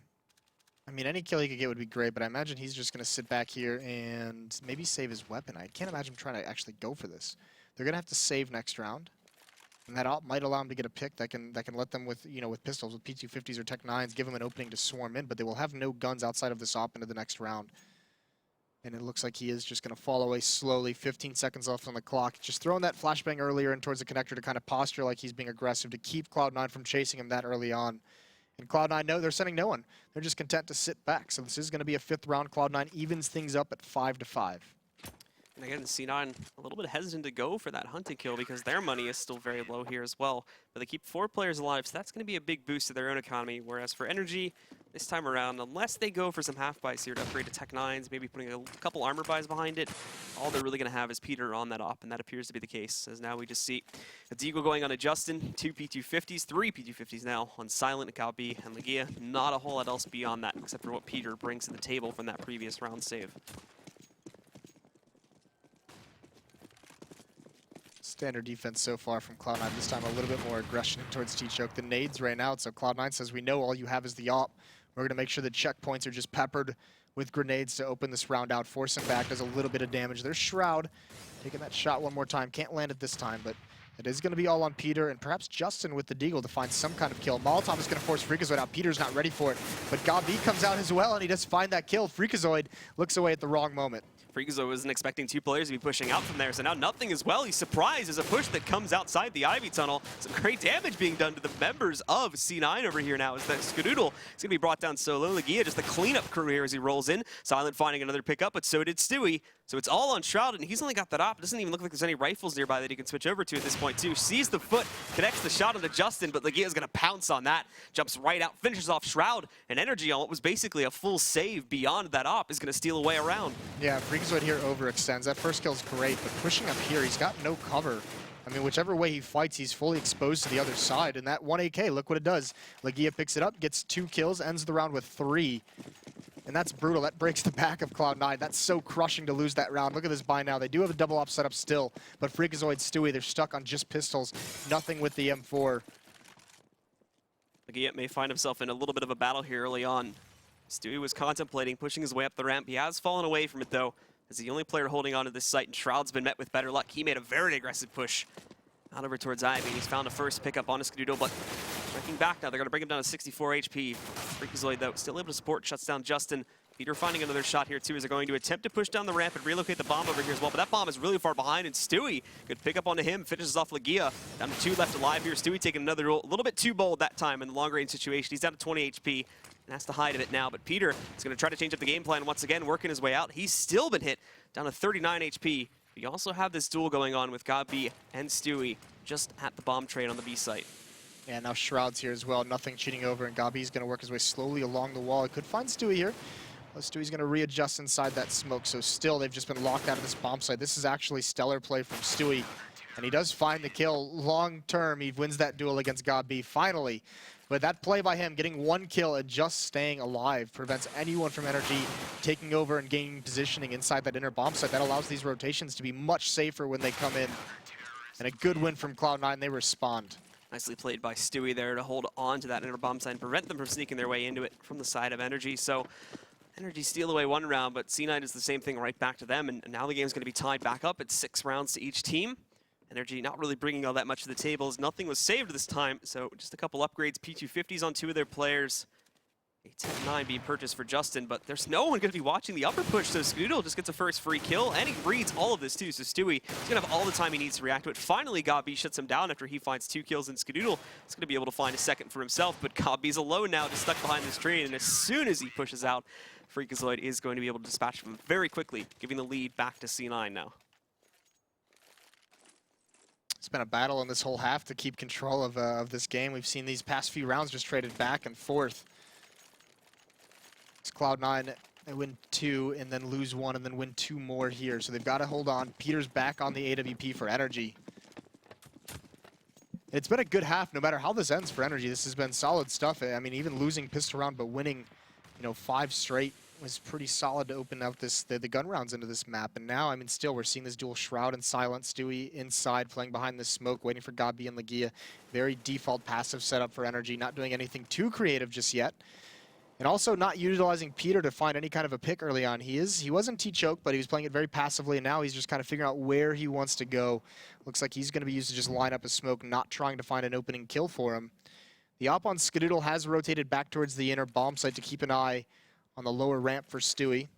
Speaker 1: I mean, any kill he could get would be great, but I imagine he's just going to sit back here and maybe save his weapon. I can't imagine him trying to actually go for this. They're going to have to save next round, and that op might allow him to get a pick that can let them with, with pistols, with P250s or Tech 9s, give them an opening to swarm in, but they will have no guns outside of this op into the next round. And it looks like he is just going to fall away slowly. 15 seconds left on the clock. Just throwing that flashbang earlier in towards the connector to kind of posture like he's being aggressive to keep Cloud9 from chasing him that early on. And Cloud9, no, they're sending no one. They're just content to sit back. So this is going to be a 5th round. Cloud9 evens things up at 5 to 5.
Speaker 2: And again, C9 a little bit hesitant to go for that hunting kill because their money is still very low here as well. But they keep 4 players alive, so that's going to be a big boost to their own economy. Whereas for NRG, this time around, unless they go for some half buys here to upgrade to Tech 9s, maybe putting a couple armor buys behind it, all they're really going to have is Peter on that op, and that appears to be the case. As now we just see a Deagle going on to Justin, 2 P250s, 3 P250s now on Silent, Gabi, and Legia. Not a whole lot else beyond that, except for what Peter brings to the table from that previous round save.
Speaker 1: Standard defense so far from Cloud9. This time a little bit more aggression towards T-Choke. The nades right now, so Cloud9 says, we know all you have is the op. We're going to make sure the checkpoints are just peppered with grenades to open this round out. Force him back, does a little bit of damage. There's Shroud taking that shot one more time. Can't land it this time, but it is going to be all on Peter and perhaps Justin with the Deagle to find some kind of kill. Molotov is going to force Freakazoid out. Peter's not ready for it, but Gabi comes out as well, and he does find that kill. Freakazoid looks away at the wrong moment.
Speaker 2: Freakazoid wasn't expecting 2 players to be pushing out from there, so now nothing as well. He's surprised as a push that comes outside the Ivy tunnel. Some great damage being done to the members of C9 over here now as that Skadoodle is going to be brought down solo. Legia just the cleanup crew here as he rolls in. Silent finding another pickup, but so did Stewie. So it's all on Shroud, and he's only got that op. It doesn't even look like there's any rifles nearby that he can switch over to at this point, too. Sees the foot, connects the shot onto Justin, but Legia is going to pounce on that. Jumps right out, finishes off Shroud, and NRG on what was basically a full save beyond that op is going to steal away around.
Speaker 1: Yeah, Freakazoid here overextends. That first kill is great, but pushing up here, he's got no cover. I mean, whichever way he fights, he's fully exposed to the other side, and that 1 AK, look what it does. Legia picks it up, gets 2 kills, ends the round with 3. And that's brutal. That breaks the back of Cloud9. That's so crushing to lose that round. Look at this buy now. They do have a double op setup still, but Freakazoid, Stewie, they're stuck on just pistols. Nothing with the M4.
Speaker 2: Legia may find himself in a little bit of a battle here early on. Stewie was contemplating pushing his way up the ramp. He has fallen away from it, though, as the only player holding on to this site, and Shroud's been met with better luck. He made a very aggressive push out over towards Ivy. He's found a first pickup on his Skadoodle, but breaking back now. They're going to bring him down to 64 HP. Freakazoid, though, still able to support, shuts down Justin. Peter finding another shot here, too, as they're going to attempt to push down the ramp and relocate the bomb over here as well. But that bomb is really far behind, and Stewie could pick up onto him, finishes off Legia. Down to 2 left alive here. Stewie taking another roll, a little bit too bold that time in the long-range situation. He's down to 20 HP. has to hide a bit now, but Peter is going to try to change up the game plan once again, working his way out. He's still been hit down to 39 HP. You also have this duel going on with Gabi and Stewie just at the bomb trade on the B site.
Speaker 1: Yeah, now Shroud's here as well. Nothing cheating over, and Gabi's going to work his way slowly along the wall. He could find Stewie here. Well, Stewie's going to readjust inside that smoke, so still they've just been locked out of this bomb site. This is actually stellar play from Stewie, and he does find the kill long term. He wins that duel against Gabi finally. But that play by him, getting one kill and just staying alive, prevents anyone from NRG taking over and gaining positioning inside that inner bomb site. That allows these rotations to be much safer when they come in. And a good win from Cloud9, they respond.
Speaker 2: Nicely played by Stewie there to hold on to that inner bomb site and prevent them from sneaking their way into it from the side of NRG. So NRG steal away one round, but C9 does the same thing right back to them. And now the game's going to be tied back up at 6 rounds to each team. NRG not really bringing all that much to the table as nothing was saved this time, so just a couple upgrades, P250s on 2 of their players. A 10-9 being purchased for Justin, but there's no one going to be watching the upper push, so Skadoodle just gets a first free kill, and he reads all of this too, so Stewie is going to have all the time he needs to react to it. Finally, Gabi shuts him down after he finds 2 kills, and Skadoodle is going to be able to find a second for himself, but Gabi's alone now, just stuck behind this tree, and as soon as he pushes out, Freakazoid is going to be able to dispatch him very quickly, giving the lead back to C9 now.
Speaker 1: It's been a battle in this whole half to keep control of this game. We've seen these past few rounds just traded back and forth. It's Cloud9, they win 2 and then lose 1 and then win 2 more here. So they've got to hold on. Peter's back on the AWP for NRG. It's been a good half no matter how this ends for NRG. This has been solid stuff. I mean, even losing pistol round but winning, 5 straight was pretty solid to open up the gun rounds into this map. And now, I mean, still we're seeing this dual Shroud and Silent. Stewie inside, playing behind the smoke, waiting for Gabi and Legia. Very default passive setup for NRG, not doing anything too creative just yet. And also not utilizing Peter to find any kind of a pick early on. He wasn't T-choke, but he was playing it very passively, and now he's just kind of figuring out where he wants to go. Looks like he's going to be used to just line up a smoke, not trying to find an opening kill for him. The op on Skadoodle has rotated back towards the inner bomb site to keep an eye on the lower ramp for Stewie.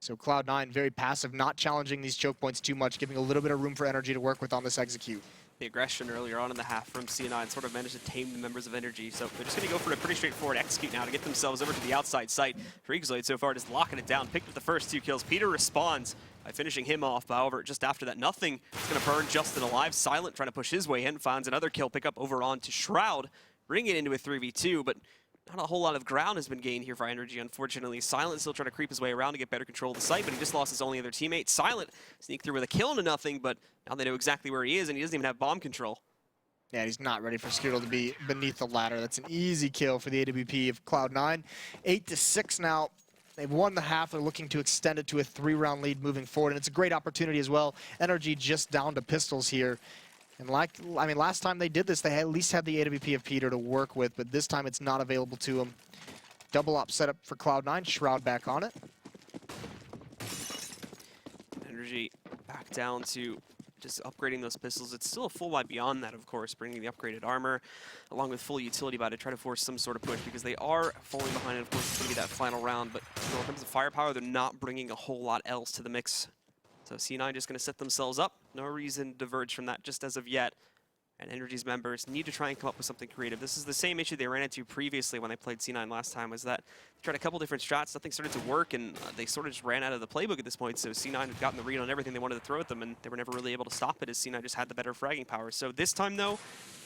Speaker 1: So Cloud9 very passive, not challenging these choke points too much, giving a little bit of room for NRG to work with on this execute.
Speaker 2: The aggression earlier on in the half from C9 sort of managed to tame the members of NRG, so they're just going to go for a pretty straightforward execute now to get themselves over to the outside site. Freakazoid so far just locking it down, picked up the first 2 kills. Peter responds by finishing him off, but however, just after that, nothing is going to burn Justin alive. Silent trying to push his way in, finds another kill, pick up over on to Shroud, bring it into a 3v2, but not a whole lot of ground has been gained here for NRG, unfortunately. Silent still trying to creep his way around to get better control of the site, but he just lost his only other teammate. Silent sneaked through with a kill into nothing, but now they know exactly where he is, and he doesn't even have bomb control.
Speaker 1: Yeah, he's not ready for Skadoodle to be beneath the ladder. That's an easy kill for the AWP of Cloud9. 8-6 now. They've won the half. They're looking to extend it to a 3-round lead moving forward, and it's a great opportunity as well. NRG just down to pistols here. And last time they did this, they at least had the AWP of Peter to work with, but this time it's not available to him. Double op setup for Cloud9, Shroud back on it.
Speaker 2: NRG back down to just upgrading those pistols. It's still a full buy beyond that, of course, bringing the upgraded armor along with full utility buy to try to force some sort of push because they are falling behind, and of course it's going to be that final round, but in terms of firepower, they're not bringing a whole lot else to the mix. So C9 just going to set themselves up. No reason to diverge from that just as of yet. And NRG's members need to try and come up with something creative. This is the same issue they ran into previously when they played C9 last time, was that they tried a couple different strats, nothing started to work, and they sort of just ran out of the playbook at this point. So C9 had gotten the read on everything they wanted to throw at them, and they were never really able to stop it as C9 just had the better fragging power. So this time, though,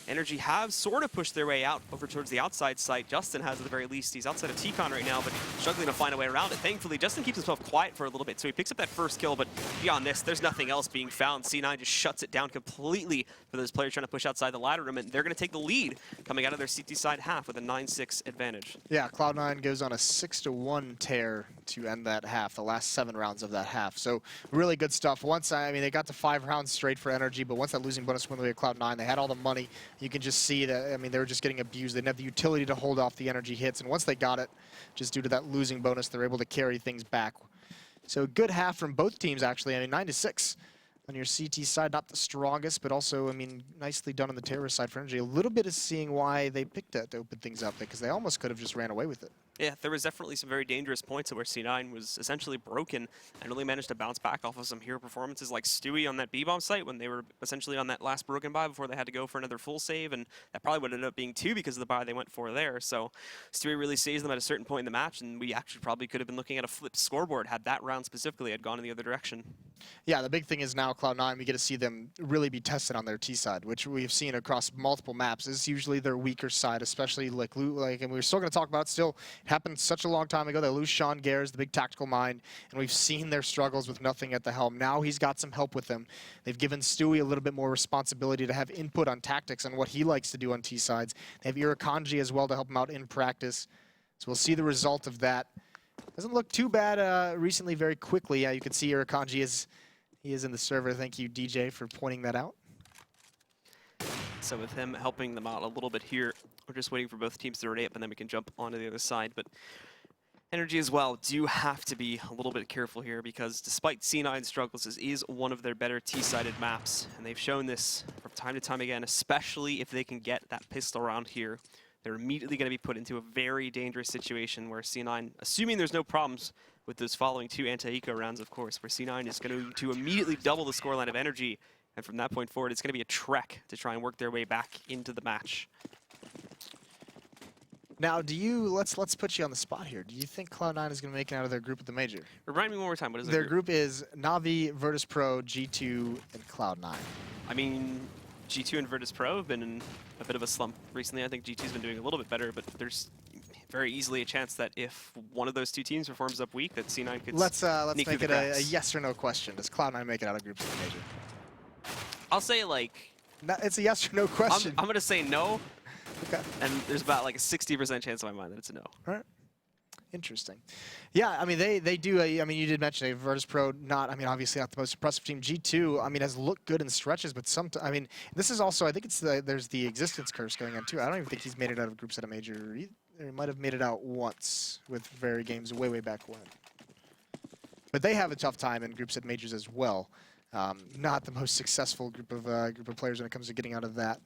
Speaker 2: NRG have sort of pushed their way out over towards the outside site. Justin has at the very least. He's outside of T-Con right now, but struggling to find a way around it. Thankfully, Justin keeps himself quiet for a little bit, so he picks up that first kill, but beyond this, there's nothing else being found. C9 just shuts it down completely for those players trying to push outside the ladder room, and they're going to take the lead coming out of their CT side half with a 9-6 advantage.
Speaker 1: Yeah, Cloud9 goes on a 6-1 tear to end that half, the last 7 rounds of that half. So really good stuff. They got to 5 rounds straight for NRG, but once that losing bonus went away at Cloud9, they had all the money. You can just see that, they were just getting abused. They didn't have the utility to hold off the NRG hits, and once they got it, just due to that losing bonus, they're able to carry things back. So good half from both teams, actually. 9-6. on your CT side. Not the strongest, but also, I mean, nicely done on the terror side for NRG. A little bit of seeing why they picked that to open things up, because they almost could have just ran away with it.
Speaker 2: Yeah, there was definitely some very dangerous points where C9 was essentially broken and really managed to bounce back off of some hero performances like Stewie on that B-bomb site when they were essentially on that last broken buy before they had to go for another full save, and that probably would have ended up being 2 because of the buy they went for there. So Stewie really saves them at a certain point in the match, and we actually probably could have been looking at a flipped scoreboard had that round specifically had gone in the other direction.
Speaker 1: Yeah, the big thing is now Cloud9, we get to see them really be tested on their T side, which we've seen across multiple maps. This is usually their weaker side, especially like and we're still going to talk about it still. It happened such a long time ago. They lose Sean Gares, the big tactical mind, and we've seen their struggles with nothing at the helm. Now he's got some help with them. They've given Stewie a little bit more responsibility to have input on tactics and what he likes to do on T sides. They have Irakanji as well to help him out in practice. So we'll see the result of that. Doesn't look too bad recently, very quickly. You can see Irakanji is in the server. Thank you, DJ, for pointing that out.
Speaker 2: So with him helping them out a little bit here, we're just waiting for both teams to rotate up, and then we can jump onto the other side. But NRG as well do have to be a little bit careful here, because despite C9's struggles, this is one of their better T-sided maps, and they've shown this from time to time again, especially if they can get that pistol round here. They're immediately going to be put into a very dangerous situation where C9, assuming there's no problems with those following 2 anti-eco rounds, of course, where C9 is going to immediately double the scoreline of NRG, and from that point forward, it's going to be a trek to try and work their way back into the match.
Speaker 1: Now, let's put you on the spot here. Do you think Cloud9 is going to make it out of their group at the major?
Speaker 2: Remind me one more time, what is
Speaker 1: their group? Is Navi, Virtus Pro, G2, and Cloud9.
Speaker 2: I mean, G2 and Virtus Pro have been in a bit of a slump recently. I think G2's been doing a little bit better, but there's very easily a chance that if one of those 2 teams performs up weak, that C9 could
Speaker 1: Let's make it a yes or no question. Does Cloud9 make it out of groups at the major?
Speaker 2: I'll say, like...
Speaker 1: It's a yes or no question.
Speaker 2: I'm going to say no.
Speaker 1: Okay.
Speaker 2: And there's about like a 60% chance in my mind that it's a no.
Speaker 1: All right. Interesting. Yeah, I mean, they do, I mean, you did mention it, Virtus Pro, obviously not the most impressive team. G2, I mean, has looked good in stretches, but I mean, this is also, I think there's the existence curse going on too. I don't even think he's made it out of groups at a major either. He might have made it out once with very games way back when. But they have a tough time in groups at majors as well. Not the most successful group of players when it comes to getting out of that.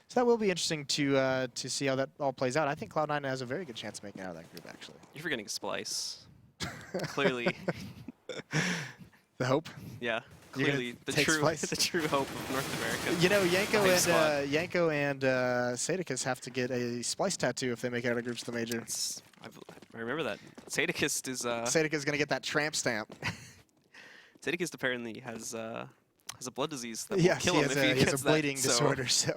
Speaker 1: So that will be interesting to see how that all plays out. I think Cloud9 has a very good chance of making it out of that group, actually.
Speaker 2: You're forgetting Splice. Clearly.
Speaker 1: The hope?
Speaker 2: Yeah. Clearly the true hope of North America.
Speaker 1: You know, Yanko and Sadicus have to get a Splice tattoo if they make it out of groups to the major.
Speaker 2: I remember that. Sadicus is...
Speaker 1: Sadicus is going to get that tramp stamp.
Speaker 2: Sadicus apparently has a blood disease that will kill him if he gets
Speaker 1: a bleeding disorder, so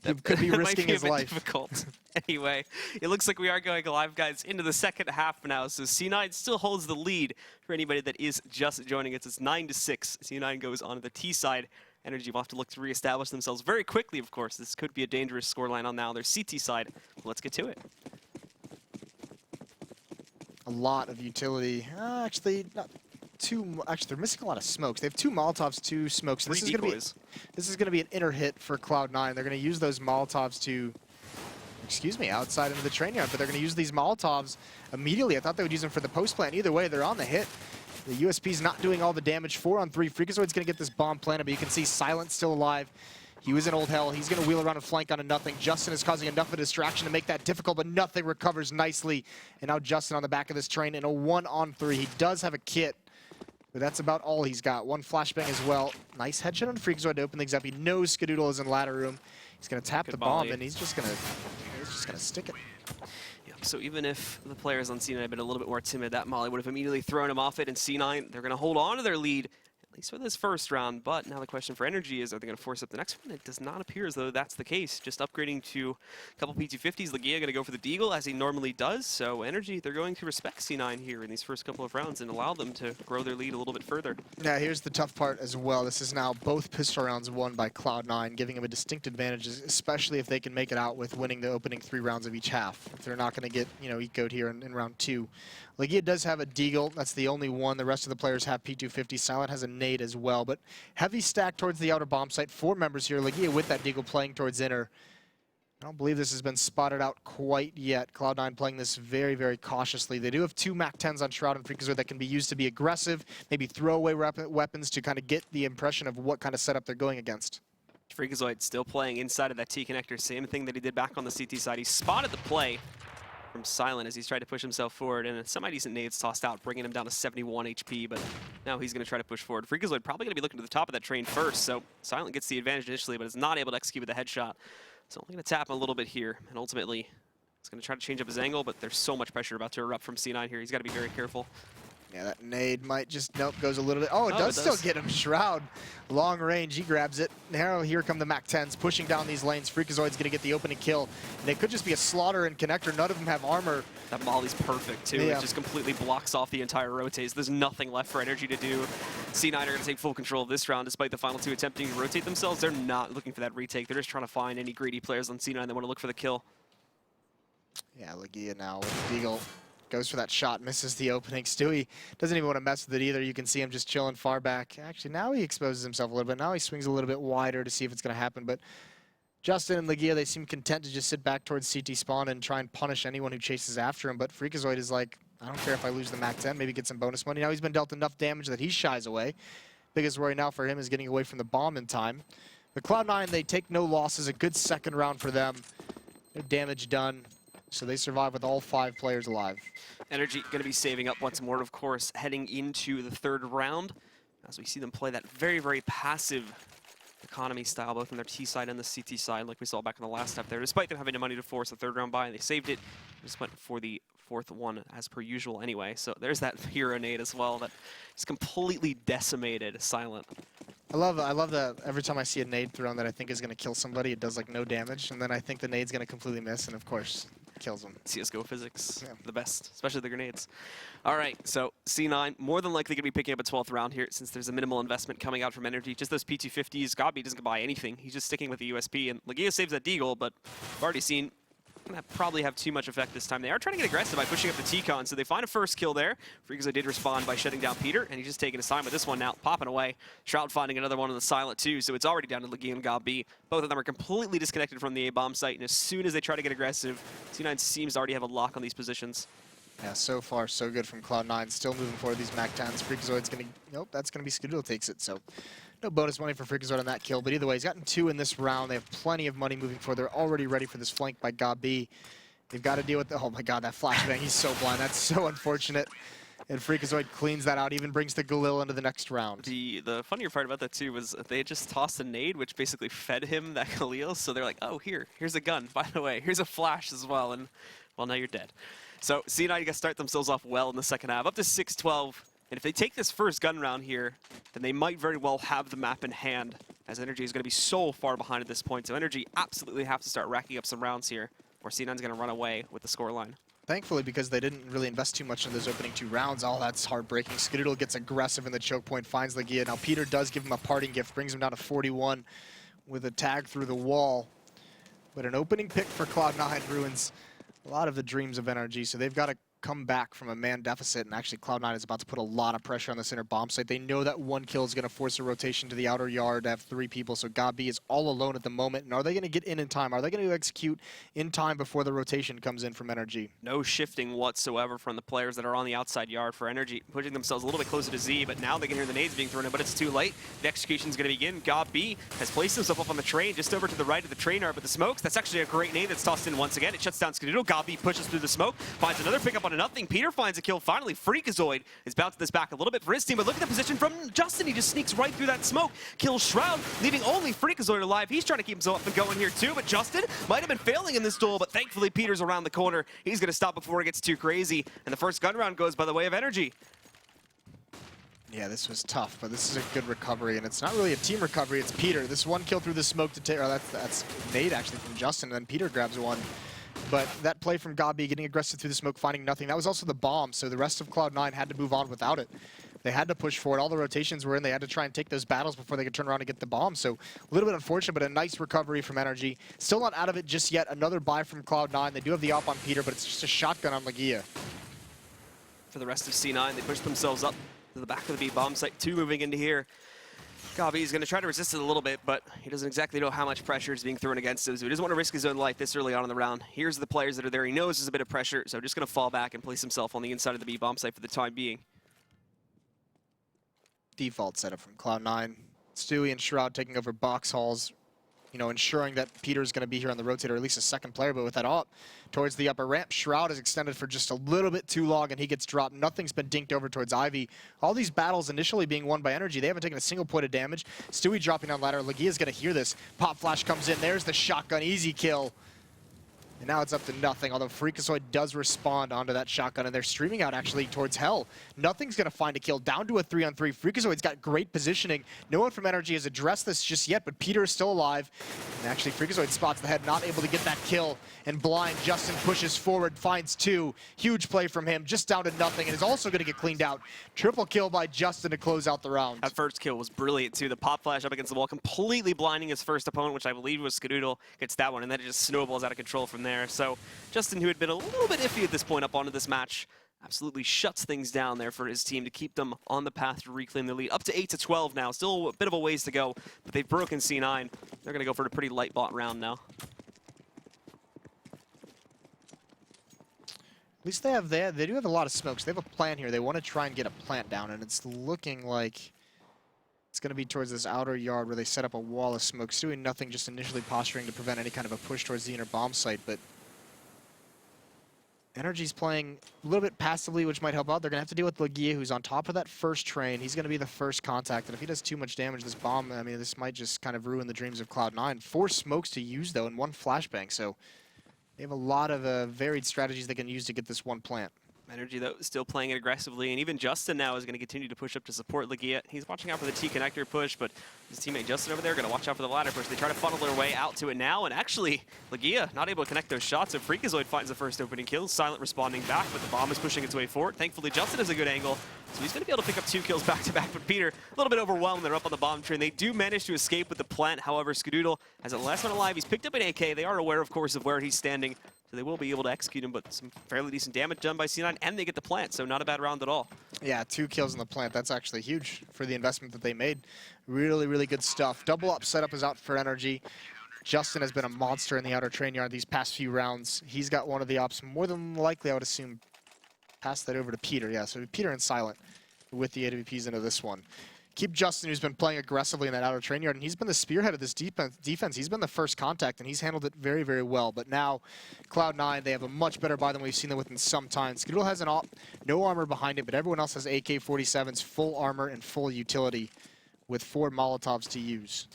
Speaker 1: he could be risking his life.
Speaker 2: Difficult. Anyway, it looks like we are going live, guys, into the second half now. So C9 still holds the lead for anybody that is just joining us. It's 9-6. C9 goes on to the T side. NRG will have to look to reestablish themselves very quickly, of course. This could be a dangerous scoreline on now their CT side. Let's get to it.
Speaker 1: A lot of utility. Actually, not too. Actually, they're missing a lot of smokes. They have 2 Molotovs, 2 smokes. So this is going to be an inner hit for Cloud9. They're going to use those Molotovs to, outside into the train yard. But they're going to use these Molotovs immediately. I thought they would use them for the post plant. Either way, they're on the hit. The USP's not doing all the damage. 4-on-3. Freakazoid's going to get this bomb planted, but you can see Silent still alive. He was in old hell. He's going to wheel around and flank onto Nothing. Justin is causing enough of a distraction to make that difficult, but Nothing recovers nicely. And now Justin on the back of this train in a 1-on-3. He does have a kit, but that's about all he's got. 1 flashbang as well. Nice headshot on Freakazoid to open things up. He knows Skadoodle is in ladder room. He's going to tap the bomb, and he's just going to stick it.
Speaker 2: Yep. So even if the players on C9 had been a little bit more timid, that Molly would have immediately thrown him off it. And C9, they're going to hold on to their lead, at least for this first round. But now the question for NRG is, are they going to force up the next one? It does not appear as though that's the case. Just upgrading to a couple P250s. Legia going to go for the Deagle, as he normally does. So NRG, they're going to respect C9 here in these first couple of rounds and allow them to grow their lead a little bit further. Yeah,
Speaker 1: here's the tough part as well. This is now both pistol rounds won by Cloud9, giving them a distinct advantage, especially if they can make it out with winning the opening 3 rounds of each half. If they're not going to get, ecoed here in round 2. Legia does have a Deagle. That's the only one. The rest of the players have P250. Silent has a nade as well, but heavy stack towards the outer bomb site. 4 members here. Legia with that Deagle playing towards inner. I don't believe this has been spotted out quite yet. Cloud9 playing this very, very cautiously. They do have 2 MAC-10s on Shroud and Freakazoid that can be used to be aggressive, maybe throw away weapons to kind of get the impression of what kind of setup they're going against.
Speaker 2: Freakazoid still playing inside of that T-connector. Same thing that he did back on the CT side. He spotted the play from Silent as he's tried to push himself forward, and some decent nades tossed out, bringing him down to 71 HP, but now he's going to try to push forward. Freakazoid probably going to be looking to the top of that train first, so Silent gets the advantage initially, but is not able to execute with the headshot. So only going to tap him a little bit here, and ultimately he's going to try to change up his angle, but there's so much pressure about to erupt from C9 here. He's got to be very careful.
Speaker 1: Yeah, that nade might just, nope, goes a little bit. Oh, it does still get him. Shroud, long range, he grabs it. Now here come the MAC-10s, pushing down these lanes. Freakazoid's going to get the opening kill. And it could just be a slaughter and connector. None of them have armor.
Speaker 2: That molly's perfect, too.
Speaker 1: Yeah.
Speaker 2: It just completely blocks off the entire rotates. There's nothing left for NRG to do. C9 are going to take full control of this round, despite the final 2 attempting to rotate themselves. They're not looking for that retake. They're just trying to find any greedy players on C9 that want to look for the kill.
Speaker 1: Yeah, Legia now with Deagle. Goes for that shot, misses the opening. Stewie doesn't even want to mess with it either. You can see him just chilling far back. Actually, now he exposes himself a little bit. Now he swings a little bit wider to see if it's going to happen. But Justin and Legia, they seem content to just sit back towards CT spawn and try and punish anyone who chases after him. But Freakazoid is like, I don't care if I lose the MAC-10, maybe get some bonus money. Now he's been dealt enough damage that he shies away. Biggest worry now for him is getting away from the bomb in time. But Cloud9, they take no losses. A good second round for them. No damage done. So they survive with all 5 players alive.
Speaker 2: NRG going to be saving up once more, of course, heading into the 3rd round, as we see them play that very, very passive economy style, both on their T side and the CT side, like we saw back in the last step there. Despite them having the money to force a 3rd round buy, they saved it. Just went for the 4th one, as per usual anyway. So there's that hero nade as well that is completely decimated Silent.
Speaker 1: I love that every time I see a nade thrown that I think is going to kill somebody, it does like no damage, and then I think the nade's going to completely miss, and of course, kills them.
Speaker 2: CSGO physics,
Speaker 1: Yeah.
Speaker 2: the best, especially the grenades. All right, so C9 more than likely going to be picking up a 12th round here since there's a minimal investment coming out from NRG. Just those P250s, Gabi doesn't buy anything. He's just sticking with the USP, and Legia saves that deagle, but we've already seen gonna probably have too much effect this time. They are trying to get aggressive by pushing up the T-Con, so they find a first kill there. Freakazoid did respond by shutting down Peter, and he's just taking his time with this one now, popping away. Shroud finding another one on the Silent too, so it's already down to Legia and Gabi. Both of them are completely disconnected from the A-bomb site, and as soon as they try to get aggressive, C9 seems to already have a lock on these positions.
Speaker 1: Yeah, so far so good from Cloud9. Still moving forward these MAC-10s. Freakazoid's going to, nope, that's going to be Skadoodle takes it, so no bonus money for Freakazoid on that kill, but either way, he's gotten 2 in this round. They have plenty of money moving forward. They're already ready for this flank by Gabi. They've got to deal with the, oh my god, that flashbang, he's so blind. That's so unfortunate. And Freakazoid cleans that out, even brings the Galil into the next round.
Speaker 2: The funnier part about that too was they had just tossed a nade, which basically fed him that Galil, so they're like, oh, here's a gun, by the way. Here's a flash as well, and well, now you're dead. So C9 got to start themselves off well in the second half, up to 6-12. And if they take this first gun round here, then they might very well have the map in hand, as NRG is going to be so far behind at this point. So NRG absolutely have to start racking up some rounds here, or C9's going to run away with the scoreline.
Speaker 1: Thankfully, because they didn't really invest too much in those opening 2 rounds, all that's heartbreaking. Skadoodle gets aggressive in the choke point, finds Legia. Now Peter does give him a parting gift, brings him down to 41 with a tag through the wall. But an opening pick for Cloud9 ruins a lot of the dreams of NRG, so they've got to come back from a man deficit, and actually Cloud9 is about to put a lot of pressure on the center bomb site. They know that 1 kill is going to force a rotation to the outer yard to have 3 people, so Gabi is all alone at the moment. And are they going to get in time? Are they going to execute in time before the rotation comes in from NRG?
Speaker 2: No shifting whatsoever from the players that are on the outside yard for NRG, pushing themselves a little bit closer to Z, but now they can hear the nades being thrown in, but it's too late. The execution is going to begin. Gabi has placed himself up on the train, just over to the right of the train yard, but the smokes, that's actually a great nade that's tossed in once again. It shuts down Skadoodle. Gabi pushes through the smoke, finds another pickup on a nothing. Peter finds a kill finally. Freakazoid is bouncing this back a little bit for his team, but look at the position from Justin. He just sneaks right through that smoke, kills Shroud, leaving only Freakazoid alive. He's trying to keep himself up and going here too, but Justin might have been failing in this duel, but thankfully Peter's around the corner. He's going to stop before it gets too crazy, and the first gun round goes by the way of NRG.
Speaker 1: Yeah, this was tough, but this is a good recovery, and it's not really a team recovery, it's Peter. This 1 kill through the smoke to take, or that's nade actually from Justin, and then Peter grabs 1. But that play from Gabi, getting aggressive through the smoke, finding nothing, that was also the bomb, so the rest of Cloud9 had to move on without it. They had to push forward. All the rotations were in. They had to try and take those battles before they could turn around and get the bomb. So a little bit unfortunate, but a nice recovery from NRG. Still not out of it just yet. Another buy from Cloud9. They do have the op on Peter, but it's just a shotgun on Legia.
Speaker 2: For the rest of C9, they push themselves up to the back of the B bomb site. 2 moving into here. Gabi's going to try to resist it a little bit, but he doesn't exactly know how much pressure is being thrown against him, so he doesn't want to risk his own life this early on in the round. Here's the players that are there. He knows there's a bit of pressure, so just going to fall back and place himself on the inside of the B bomb site for the time being.
Speaker 1: Default setup from Cloud9. Stewie and Shroud taking over box halls, you know, ensuring that Peter's going to be here on the rotator, or at least a second player, but with that up towards the upper ramp, Shroud is extended for just a little bit too long, and he gets dropped. Nothing's been dinked over towards Ivy. All these battles initially being won by NRG, they haven't taken a single point of damage. Stewie dropping on ladder. Legia's going to hear this. Pop Flash comes in. There's the shotgun. Easy kill. And now it's up to nothing, although Freakazoid does respond onto that shotgun, and they're streaming out actually towards Hell. Nothing's going to find a kill. Down to a 3-on-3. Freakazoid's got great positioning. No one from NRG has addressed this just yet, but Peter is still alive. And actually, Freakazoid spots the head, not able to get that kill. And blind, Justin pushes forward, finds two. Huge play from him, just down to nothing, and is also going to get cleaned out. Triple kill by Justin to close out the round.
Speaker 2: That first kill was brilliant, too. The pop flash up against the wall, completely blinding his first opponent, which I believe was Skadoodle, gets that one, and then it just snowballs out of control from there. So Justin, who had been a little bit iffy at this point up onto this match, absolutely shuts things down there for his team to keep them on the path to reclaim the lead. Up to 8-12 now. Still a bit of a ways to go, but they've broken C9. They're going to go for a pretty light bot round now.
Speaker 1: At least they do have a lot of smokes. They have a plan here. They want to try and get a plant down, and it's looking like it's going to be towards this outer yard where they set up a wall of smokes, doing nothing, just initially posturing to prevent any kind of a push towards the inner bomb site. But NRG's playing a little bit passively, which might help out. They're going to have to deal with Legia, who's on top of that first train. He's going to be the first contact, and if he does too much damage, this bomb, I mean, this might just kind of ruin the dreams of Cloud9. 4 smokes to use, though, and 1 flashbang, so they have a lot of varied strategies they can use to get this one plant.
Speaker 2: NRG, though, still playing it aggressively, and even Justin now is going to continue to push up to support Legia. He's watching out for the T-connector push, but his teammate Justin over there going to watch out for the ladder push. They try to funnel their way out to it now, and actually, Legia not able to connect those shots, so Freakazoid finds the first opening kill. Silent responding back, but the bomb is pushing its way forward. Thankfully, Justin has a good angle, so he's going to be able to pick up 2 kills back-to-back, but Peter, a little bit overwhelmed. They're up on the bomb train. They do manage to escape with the plant. However, Skadoodle has a last one alive. He's picked up an AK. They are aware, of course, of where he's standing, so they will be able to execute him, but some fairly decent damage done by C9, and they get the plant, so not a bad round at all.
Speaker 1: Yeah, 2 kills in the plant. That's actually huge for the investment that they made. Really, really good stuff. Double up setup is out for NRG. Justin has been a monster in the outer train yard these past few rounds. He's got one of the ops. More than likely, I would assume, pass that over to Peter. Yeah, so Peter and Silent with the AWPs into this one. Keep Justin, who's been playing aggressively in that outer train yard, and he's been the spearhead of this defense. He's been the first contact, and he's handled it very, very well. But now, Cloud9, they have a much better buy than we've seen them with in some time. Skadoodle has an op, no armor behind it, but everyone else has AK-47s, full armor, and full utility with 4 Molotovs to use.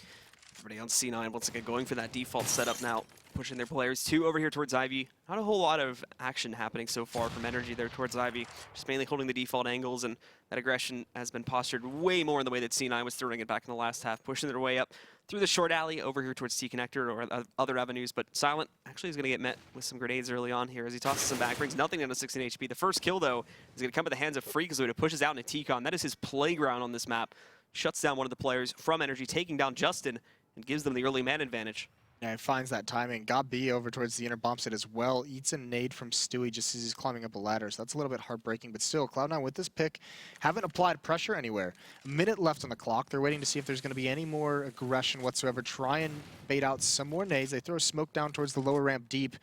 Speaker 2: Everybody on C9 once again going for that default setup now, pushing their players 2 over here towards Ivy. Not a whole lot of action happening so far from NRG there towards Ivy, just mainly holding the default angles, and that aggression has been postured way more in the way that C9 was throwing it back in the last half, pushing their way up through the short alley over here towards T-connector or other avenues, but Silent actually is going to get met with some grenades early on here as he tosses them back, brings nothing down to 16 HP. The first kill, though, is going to come at the hands of Freakazoid, who pushes out into T-con. That is his playground on this map. Shuts down one of the players from NRG, taking down Justin, and gives them the early man advantage.
Speaker 1: Yeah, he finds that timing. Got B over towards the inner bomb set as well. Eats a nade from Stewie just as he's climbing up a ladder, so that's a little bit heartbreaking. But still, Cloud9 with this pick haven't applied pressure anywhere. A minute left on the clock. They're waiting to see if there's going to be any more aggression whatsoever. Try and bait out some more nades. They throw smoke down towards the lower ramp deep.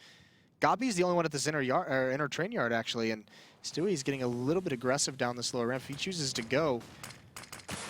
Speaker 1: Gabi's the only one at this inner train yard, actually, and Stewie's getting a little bit aggressive down this lower ramp. If he chooses to go,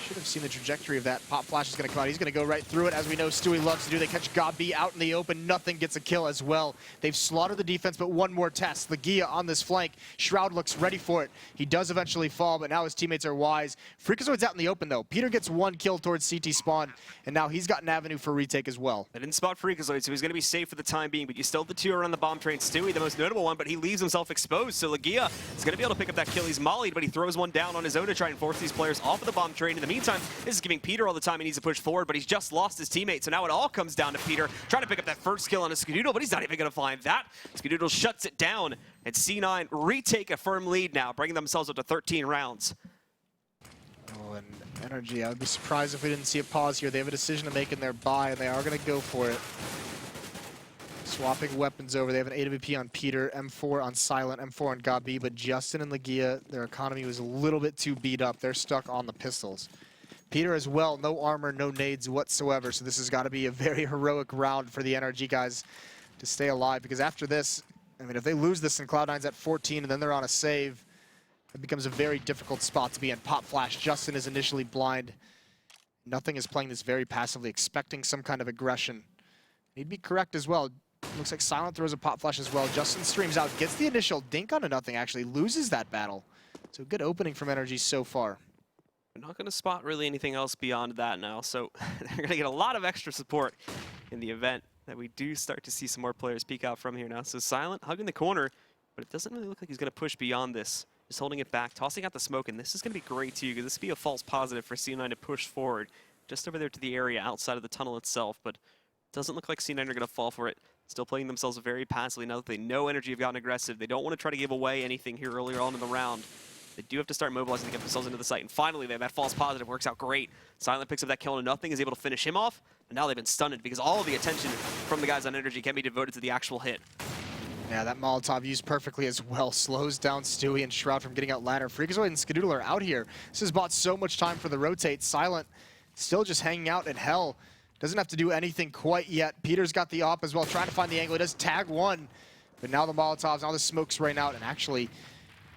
Speaker 1: should have seen the trajectory of that. Pop Flash is going to come out. He's going to go right through it, as we know Stewie loves to do. They catch Gabi out in the open. Nothing gets a kill as well. They've slaughtered the defense, but one more test. Legia on this flank. Shroud looks ready for it. He does eventually fall, but now his teammates are wise. Freakazoid's out in the open, though. Peter gets 1 kill towards CT spawn, and now he's got an avenue for retake as well.
Speaker 2: I didn't spot Freakazoid, so he's going to be safe for the time being, but you still have the 2 around the bomb train. Stewie, the most notable one, but he leaves himself exposed, so Legia is going to be able to pick up that kill. He's mollied, but he throws one down on his own to try and force these players off of the bomb train. In the meantime, this is giving Peter all the time he needs to push forward, but he's just lost his teammate, so now it all comes down to Peter trying to pick up that first kill on a Skadoodle, but he's not even going to find that. Skadoodle shuts it down, and C9 retake a firm lead now, bringing themselves up to 13 rounds.
Speaker 1: Oh, and NRG, I would be surprised if we didn't see a pause here. They have a decision to make in their buy, and they are going to go for it. Swapping weapons over. They have an AWP on Peter, M4 on Silent, M4 on Gabi, but Justin and Legia, their economy was a little bit too beat up. They're stuck on the pistols. Peter as well, no armor, no nades whatsoever. So this has got to be a very heroic round for the NRG guys to stay alive, because after this, I mean, if they lose this and Cloud9's at 14 and then they're on a save, it becomes a very difficult spot to be in. Pop flash, Justin is initially blind. Nothing is playing this very passively, expecting some kind of aggression. He'd be correct as well. Looks like Silent throws a pop flash as well. Justin streams out, gets the initial dink on a nothing, actually loses that battle. So good opening from NRG so far.
Speaker 2: We're not going to spot really anything else beyond that now, so they're going to get a lot of extra support in the event that we do start to see some more players peek out from here now. So Silent hugging the corner, but it doesn't really look like he's going to push beyond this. Just holding it back, tossing out the smoke, and this is going to be great too, because this would be a false positive for C9 to push forward just over there to the area outside of the tunnel itself, but it doesn't look like C9 are going to fall for it. Still playing themselves very passively now that they know NRG have gotten aggressive. They don't want to try to give away anything here earlier on in the round. They do have to start mobilizing to get themselves into the site, and finally they have that false positive, works out great. Silent picks up that kill and nothing, is able to finish him off, and now they've been stunned because all of the attention from the guys on NRG can be devoted to the actual hit.
Speaker 1: Yeah, that Molotov used perfectly as well. Slows down Stewie and Shroud from getting out ladder. Freakazoid and Skadoodle are out here. This has bought so much time for the rotate. Silent still just hanging out in hell. Doesn't have to do anything quite yet. Peter's got the op as well, trying to find the angle. He does tag one, but now the Molotovs, now the smoke's rain out, and actually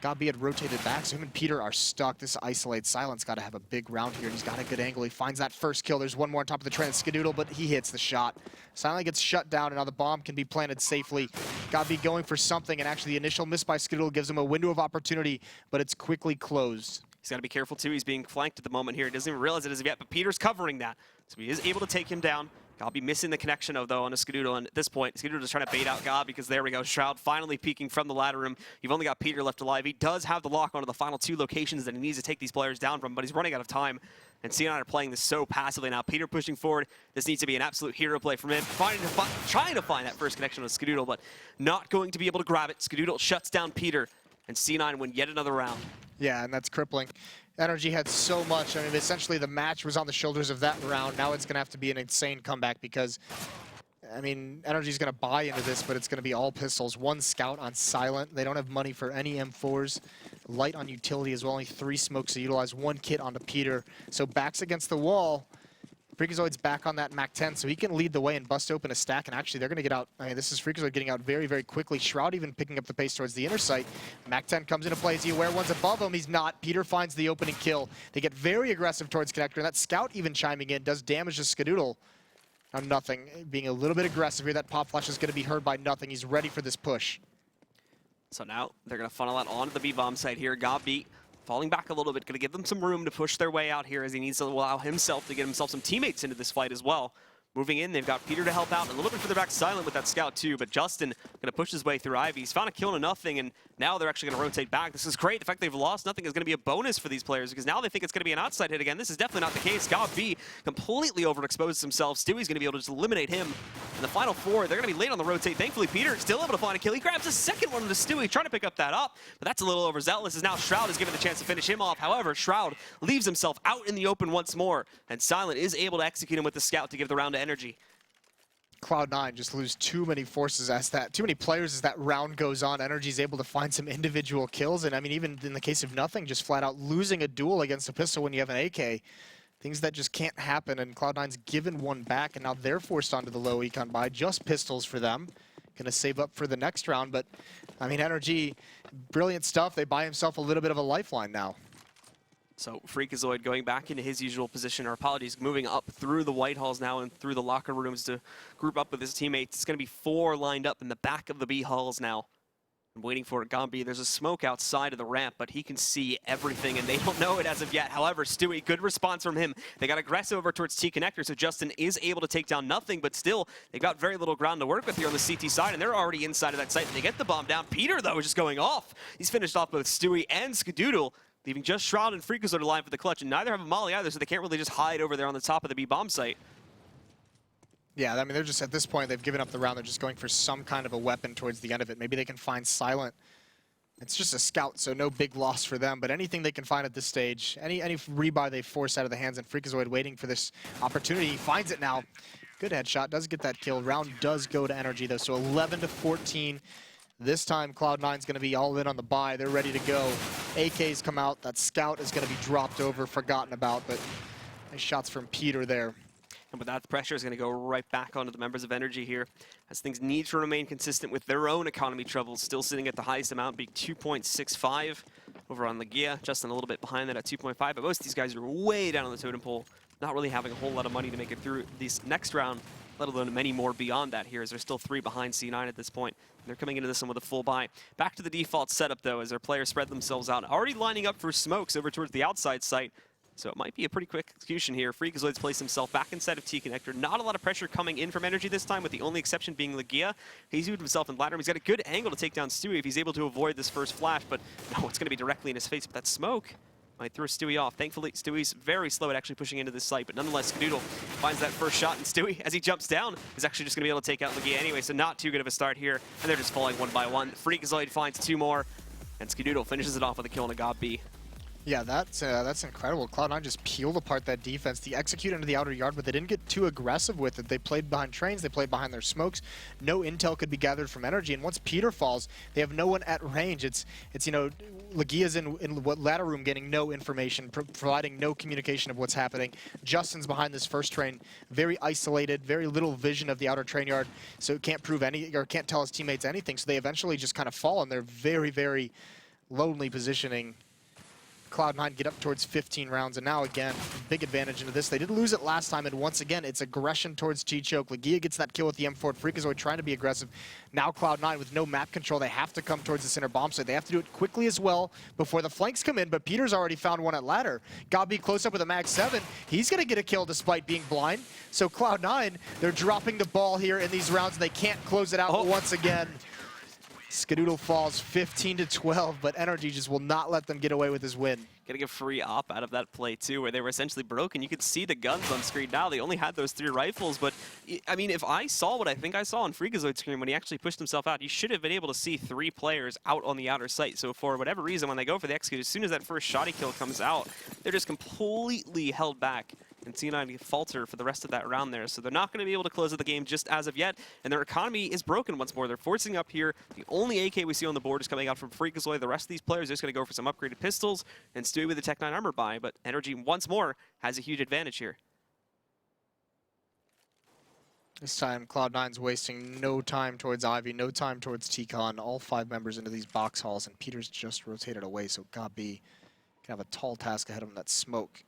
Speaker 1: Gabi had rotated back, so him and Peter are stuck. This isolates. Silent's got to have a big round here, and he's got a good angle. He finds that first kill. There's one more on top of the train, Skadoodle, but he hits the shot. Silent gets shut down, and now the bomb can be planted safely. Gabi going for something, and actually the initial miss by Skadoodle gives him a window of opportunity, but it's quickly closed.
Speaker 2: He's got to be careful too. He's being flanked at the moment here. He doesn't even realize it as of yet, but Peter's covering that. So he is able to take him down. Gabi missing the connection though on a Skadoodle, and at this point, Skadoodle is trying to bait out Gabi because there we go. Shroud finally peeking from the ladder room. You've only got Peter left alive. He does have the lock onto the final two locations that he needs to take these players down from, but he's running out of time. And C9 are playing this so passively now. Peter pushing forward. This needs to be an absolute hero play from him. Trying to find that first connection with Skadoodle, but not going to be able to grab it. Skadoodle shuts down Peter, and C9 win yet another round.
Speaker 1: Yeah, and that's crippling. NRG had so much. I mean, essentially the match was on the shoulders of that round. Now it's going to have to be an insane comeback because, I mean, NRG's going to buy into this, but it's going to be all pistols. One scout on Silent. They don't have money for any M4s. Light on utility as well. Only 3 smokes to utilize. 1 kit onto Peter. So backs against the wall. Freakazoid's back on that Mac 10, so he can lead the way and bust open a stack, and actually they're going to get out. I mean, this is Freakazoid getting out very, very quickly. Shroud even picking up the pace towards the inner site. Mac 10 comes into play. Is he aware one's above him? He's not. Peter finds the opening kill. They get very aggressive towards Connector, and that scout even chiming in does damage to Skadoodle. Now nothing, being a little bit aggressive here. That pop flash is going to be heard by nothing. He's ready for this push.
Speaker 2: So now they're going to funnel out onto the B-bomb site here. Gabi falling back a little bit, going to give them some room to push their way out here as he needs to allow himself to get himself some teammates into this fight as well. Moving in, they've got Peter to help out, and a little bit further back, Silent with that scout too, but Justin going to push his way through Ivy. He's found a kill and nothing, and now they're actually going to rotate back. This is great. The fact they've lost nothing is going to be a bonus for these players because now they think it's going to be an outside hit again. This is definitely not the case. Gabi completely overexposes himself. Stewie's going to be able to just eliminate him. In the final 4, they're going to be late on the rotate. Thankfully, Peter still able to find a kill. He grabs a second one to Stewie, trying to pick up that up, but that's a little overzealous as now Shroud is given the chance to finish him off. However, Shroud leaves himself out in the open once more, and Silent is able to execute him with the scout to give the round to NRG.
Speaker 1: Cloud9 just lose too many forces too many players as that round goes on. NRG's able to find some individual kills, and I mean, even in the case of nothing, just flat out losing a duel against a pistol when you have an AK. Things that just can't happen, and Cloud9's given one back, and now they're forced onto the low econ buy. Just pistols for them. Gonna save up for the next round, but I mean, NRG, brilliant stuff. They buy himself a little bit of a lifeline now.
Speaker 2: So Freakazoid going back into his usual position, or apologies, moving up through the White Halls now and through the locker rooms to group up with his teammates. It's going to be 4 lined up in the back of the B halls now. I'm waiting for it. Gabi, there's a smoke outside of the ramp, but he can see everything, and they don't know it as of yet. However, Stewie, good response from him. They got aggressive over towards T-Connector, so Justin is able to take down nothing, but still, they've got very little ground to work with here on the CT side, and they're already inside of that site, and they get the bomb down. Peter, though, is just going off. He's finished off both Stewie and Skadoodle, leaving just Shroud and Freakazoid alive for the clutch, and neither have a molly either, so they can't really just hide over there on the top of the B-bomb site.
Speaker 1: Yeah, I mean, they're just, at this point, they've given up the round. They're just going for some kind of a weapon towards the end of it. Maybe they can find Silent. It's just a scout, so no big loss for them, but anything they can find at this stage, any rebuy they force out of the hands, and Freakazoid waiting for this opportunity. He finds it now. Good headshot, does get that kill. Round does go to NRG, though, so 11-14. This time, Cloud9's going to be all in on the buy. They're ready to go. AKs come out. That scout is going to be dropped over, forgotten about, but Nice shots from Peter there.
Speaker 2: And with that, the pressure is going to go right back onto the members of NRG here, as things need to remain consistent with their own economy troubles, still sitting at the highest amount, being 2.65 over on Legia, Justin a little bit behind that at 2.5, but most of these guys are way down on the totem pole, not really having a whole lot of money to make it through this next round, let alone many more beyond that here, as they're still 3 behind C9 at this point. They're coming into this one with a full buy. Back to the default setup, though, as their players spread themselves out, already lining up for smokes over towards the outside site. So it might be a pretty quick execution here. Freakazoid's placed himself back inside of T-Connector. Not a lot of pressure coming in from NRG this time, with the only exception being Legia. He's moved himself in ladder. He's got a good angle to take down Stewie if he's able to avoid this first flash, but no, it's going to be directly in his face. But that smoke might throw Stewie off. Thankfully, Stewie's very slow at actually pushing into this site, but nonetheless, Skadoodle finds that first shot, and Stewie, as he jumps down, is actually just going to be able to take out Legia anyway, so not too good of a start here, and they're just falling one by one. Freakazoid finds 2 more, and Skadoodle finishes it off with a kill on a God B.
Speaker 1: Yeah, that's incredible. Cloud9 just peeled apart that defense. They executed into the outer yard, but they didn't get too aggressive with it. They played behind trains, they played behind their smokes. No intel could be gathered from NRG, and once Peter falls, they have no one at range. It's you know, Legia's in what ladder room getting no information, providing no communication of what's happening. Justin's behind this first train, very isolated, very little vision of the outer train yard, so can't prove any, or can't tell his teammates anything. So they eventually just kind of fall, and they're very, very lonely positioning. Cloud9 get up towards 15 rounds, and now again, big advantage into this. They did lose it last time, and once again, it's aggression towards T-Choke. Legia gets that kill with the M4. Freakazoid trying to be aggressive. Now Cloud9 with no map control, they have to come towards the center bomb site. They have to do it quickly as well before the flanks come in, but Peter's already found one at ladder. Gabi close up with a Mag 7. He's going to get a kill despite being blind. So Cloud9, they're dropping the ball here in these rounds, and they can't close it out once again. Skadoodle falls 15-12, but NRG just will not let them get away with his win.
Speaker 2: Getting a free op out of that play, too, where they were essentially broken. You could see the guns on screen now. They only had those 3 rifles, but, I mean, if I saw what I think I saw on Freakazoid's screen when he actually pushed himself out, you should have been able to see 3 players out on the outer site. So for whatever reason, when they go for the execute, as soon as that first shoddy kill comes out, they're just completely held back. And C9 falter for the rest of that round there. So they're not going to be able to close out the game just as of yet. And their economy is broken once more. They're forcing up here. The only AK we see on the board is coming out from Freakazoid. The rest of these players are just going to go for some upgraded pistols and Stewie with the Tech 9 armor buy. But NRG once more has a huge advantage here.
Speaker 1: This time, Cloud9's wasting no time towards Ivy, no time towards T-Con. All 5 members into these box halls, and Peter's just rotated away, so Gabi can have a tall task ahead of him. That smoke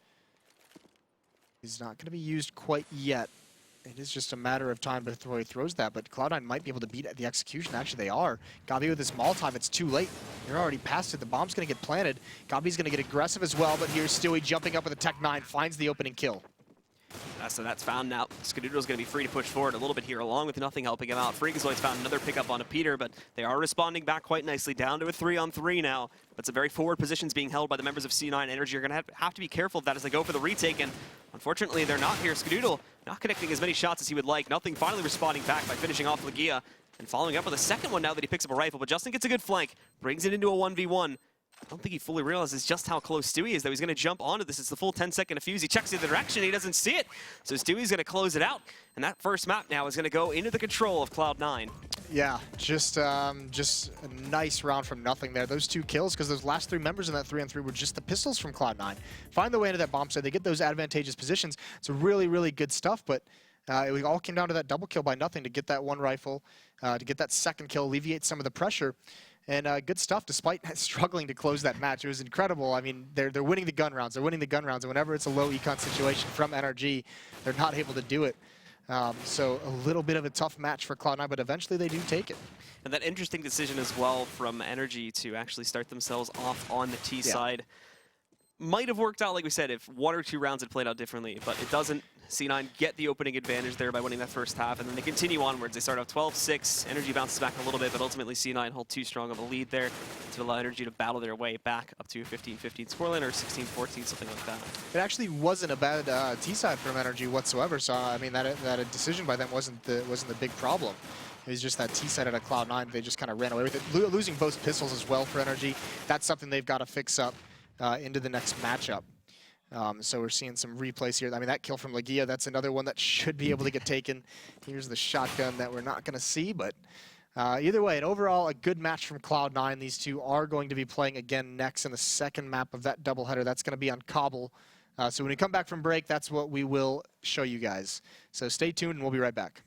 Speaker 1: is not going to be used quite yet. It is just a matter of time before he throws that, but Cloud9 might be able to beat the execution. Actually, they are. Gabi with this Molotov, it's too late. They're already past it. The bomb's going to get planted. Gabi's going to get aggressive as well, but here's Stewie jumping up with a Tech 9, finds the opening kill.
Speaker 2: So that's found now. Skadoodle's going to be free to push forward a little bit here, along with nothing helping him out. Freakazoid's found another pickup onto Peter, but they are responding back quite nicely, down to a 3-on-3 now. But some very forward positions being held by the members of C9. NRG are going to have to be careful of that as they go for the retake, and unfortunately they're not here. Skadoodle not connecting as many shots as he would like. Nothing finally responding back by finishing off Legia, and following up with a second one now that he picks up a rifle. But Justin gets a good flank, brings it into a 1v1. I don't think he fully realizes just how close Stewie is, though. He's going to jump onto this. It's the full 10-second defuse. He checks the other direction. He doesn't see it. So Stewie's going to close it out. And that first map now is going to go into the control of Cloud9.
Speaker 1: Yeah, just a nice round from nothing there. Those 2 kills, because those last 3 members in that 3-on-3 were just the pistols from Cloud9. Find the way into that bomb site. They get those advantageous positions. It's really, really good stuff, but it all came down to that double kill by nothing to get that 1 rifle, to get that second kill, alleviate some of the pressure. And good stuff, despite struggling to close that match. It was incredible. I mean, they're winning the gun rounds. They're winning the gun rounds. And whenever it's a low econ situation from NRG, they're not able to do it. So a little bit of a tough match for Cloud9, but eventually they do take it.
Speaker 2: And that interesting decision as well from NRG to actually start themselves off on the T side. Might have worked out, like we said, if 1 or 2 rounds had played out differently, but it doesn't. C9 get the opening advantage there by winning that first half, and then they continue onwards. They start off 12-6. NRG bounces back a little bit, but ultimately C9 hold too strong of a lead there to allow NRG to battle their way back up to a 15-15 scoreline or 16-14, something like that.
Speaker 1: It actually wasn't a bad T-side from NRG whatsoever, so I mean that decision by them wasn't the big problem. It was just that T-side at a Cloud9, they just kind of ran away with it. Losing both pistols as well for NRG, that's something they've got to fix up into the next matchup. So we're seeing some replays here. I mean, that kill from Legia, that's another one that should be able to get taken. Here's the shotgun that we're not going to see, but either way, and overall, a good match from Cloud9. These 2 are going to be playing again next in the second map of that doubleheader. That's going to be on Cobble. So when we come back from break, that's what we will show you guys. So stay tuned, and we'll be right back.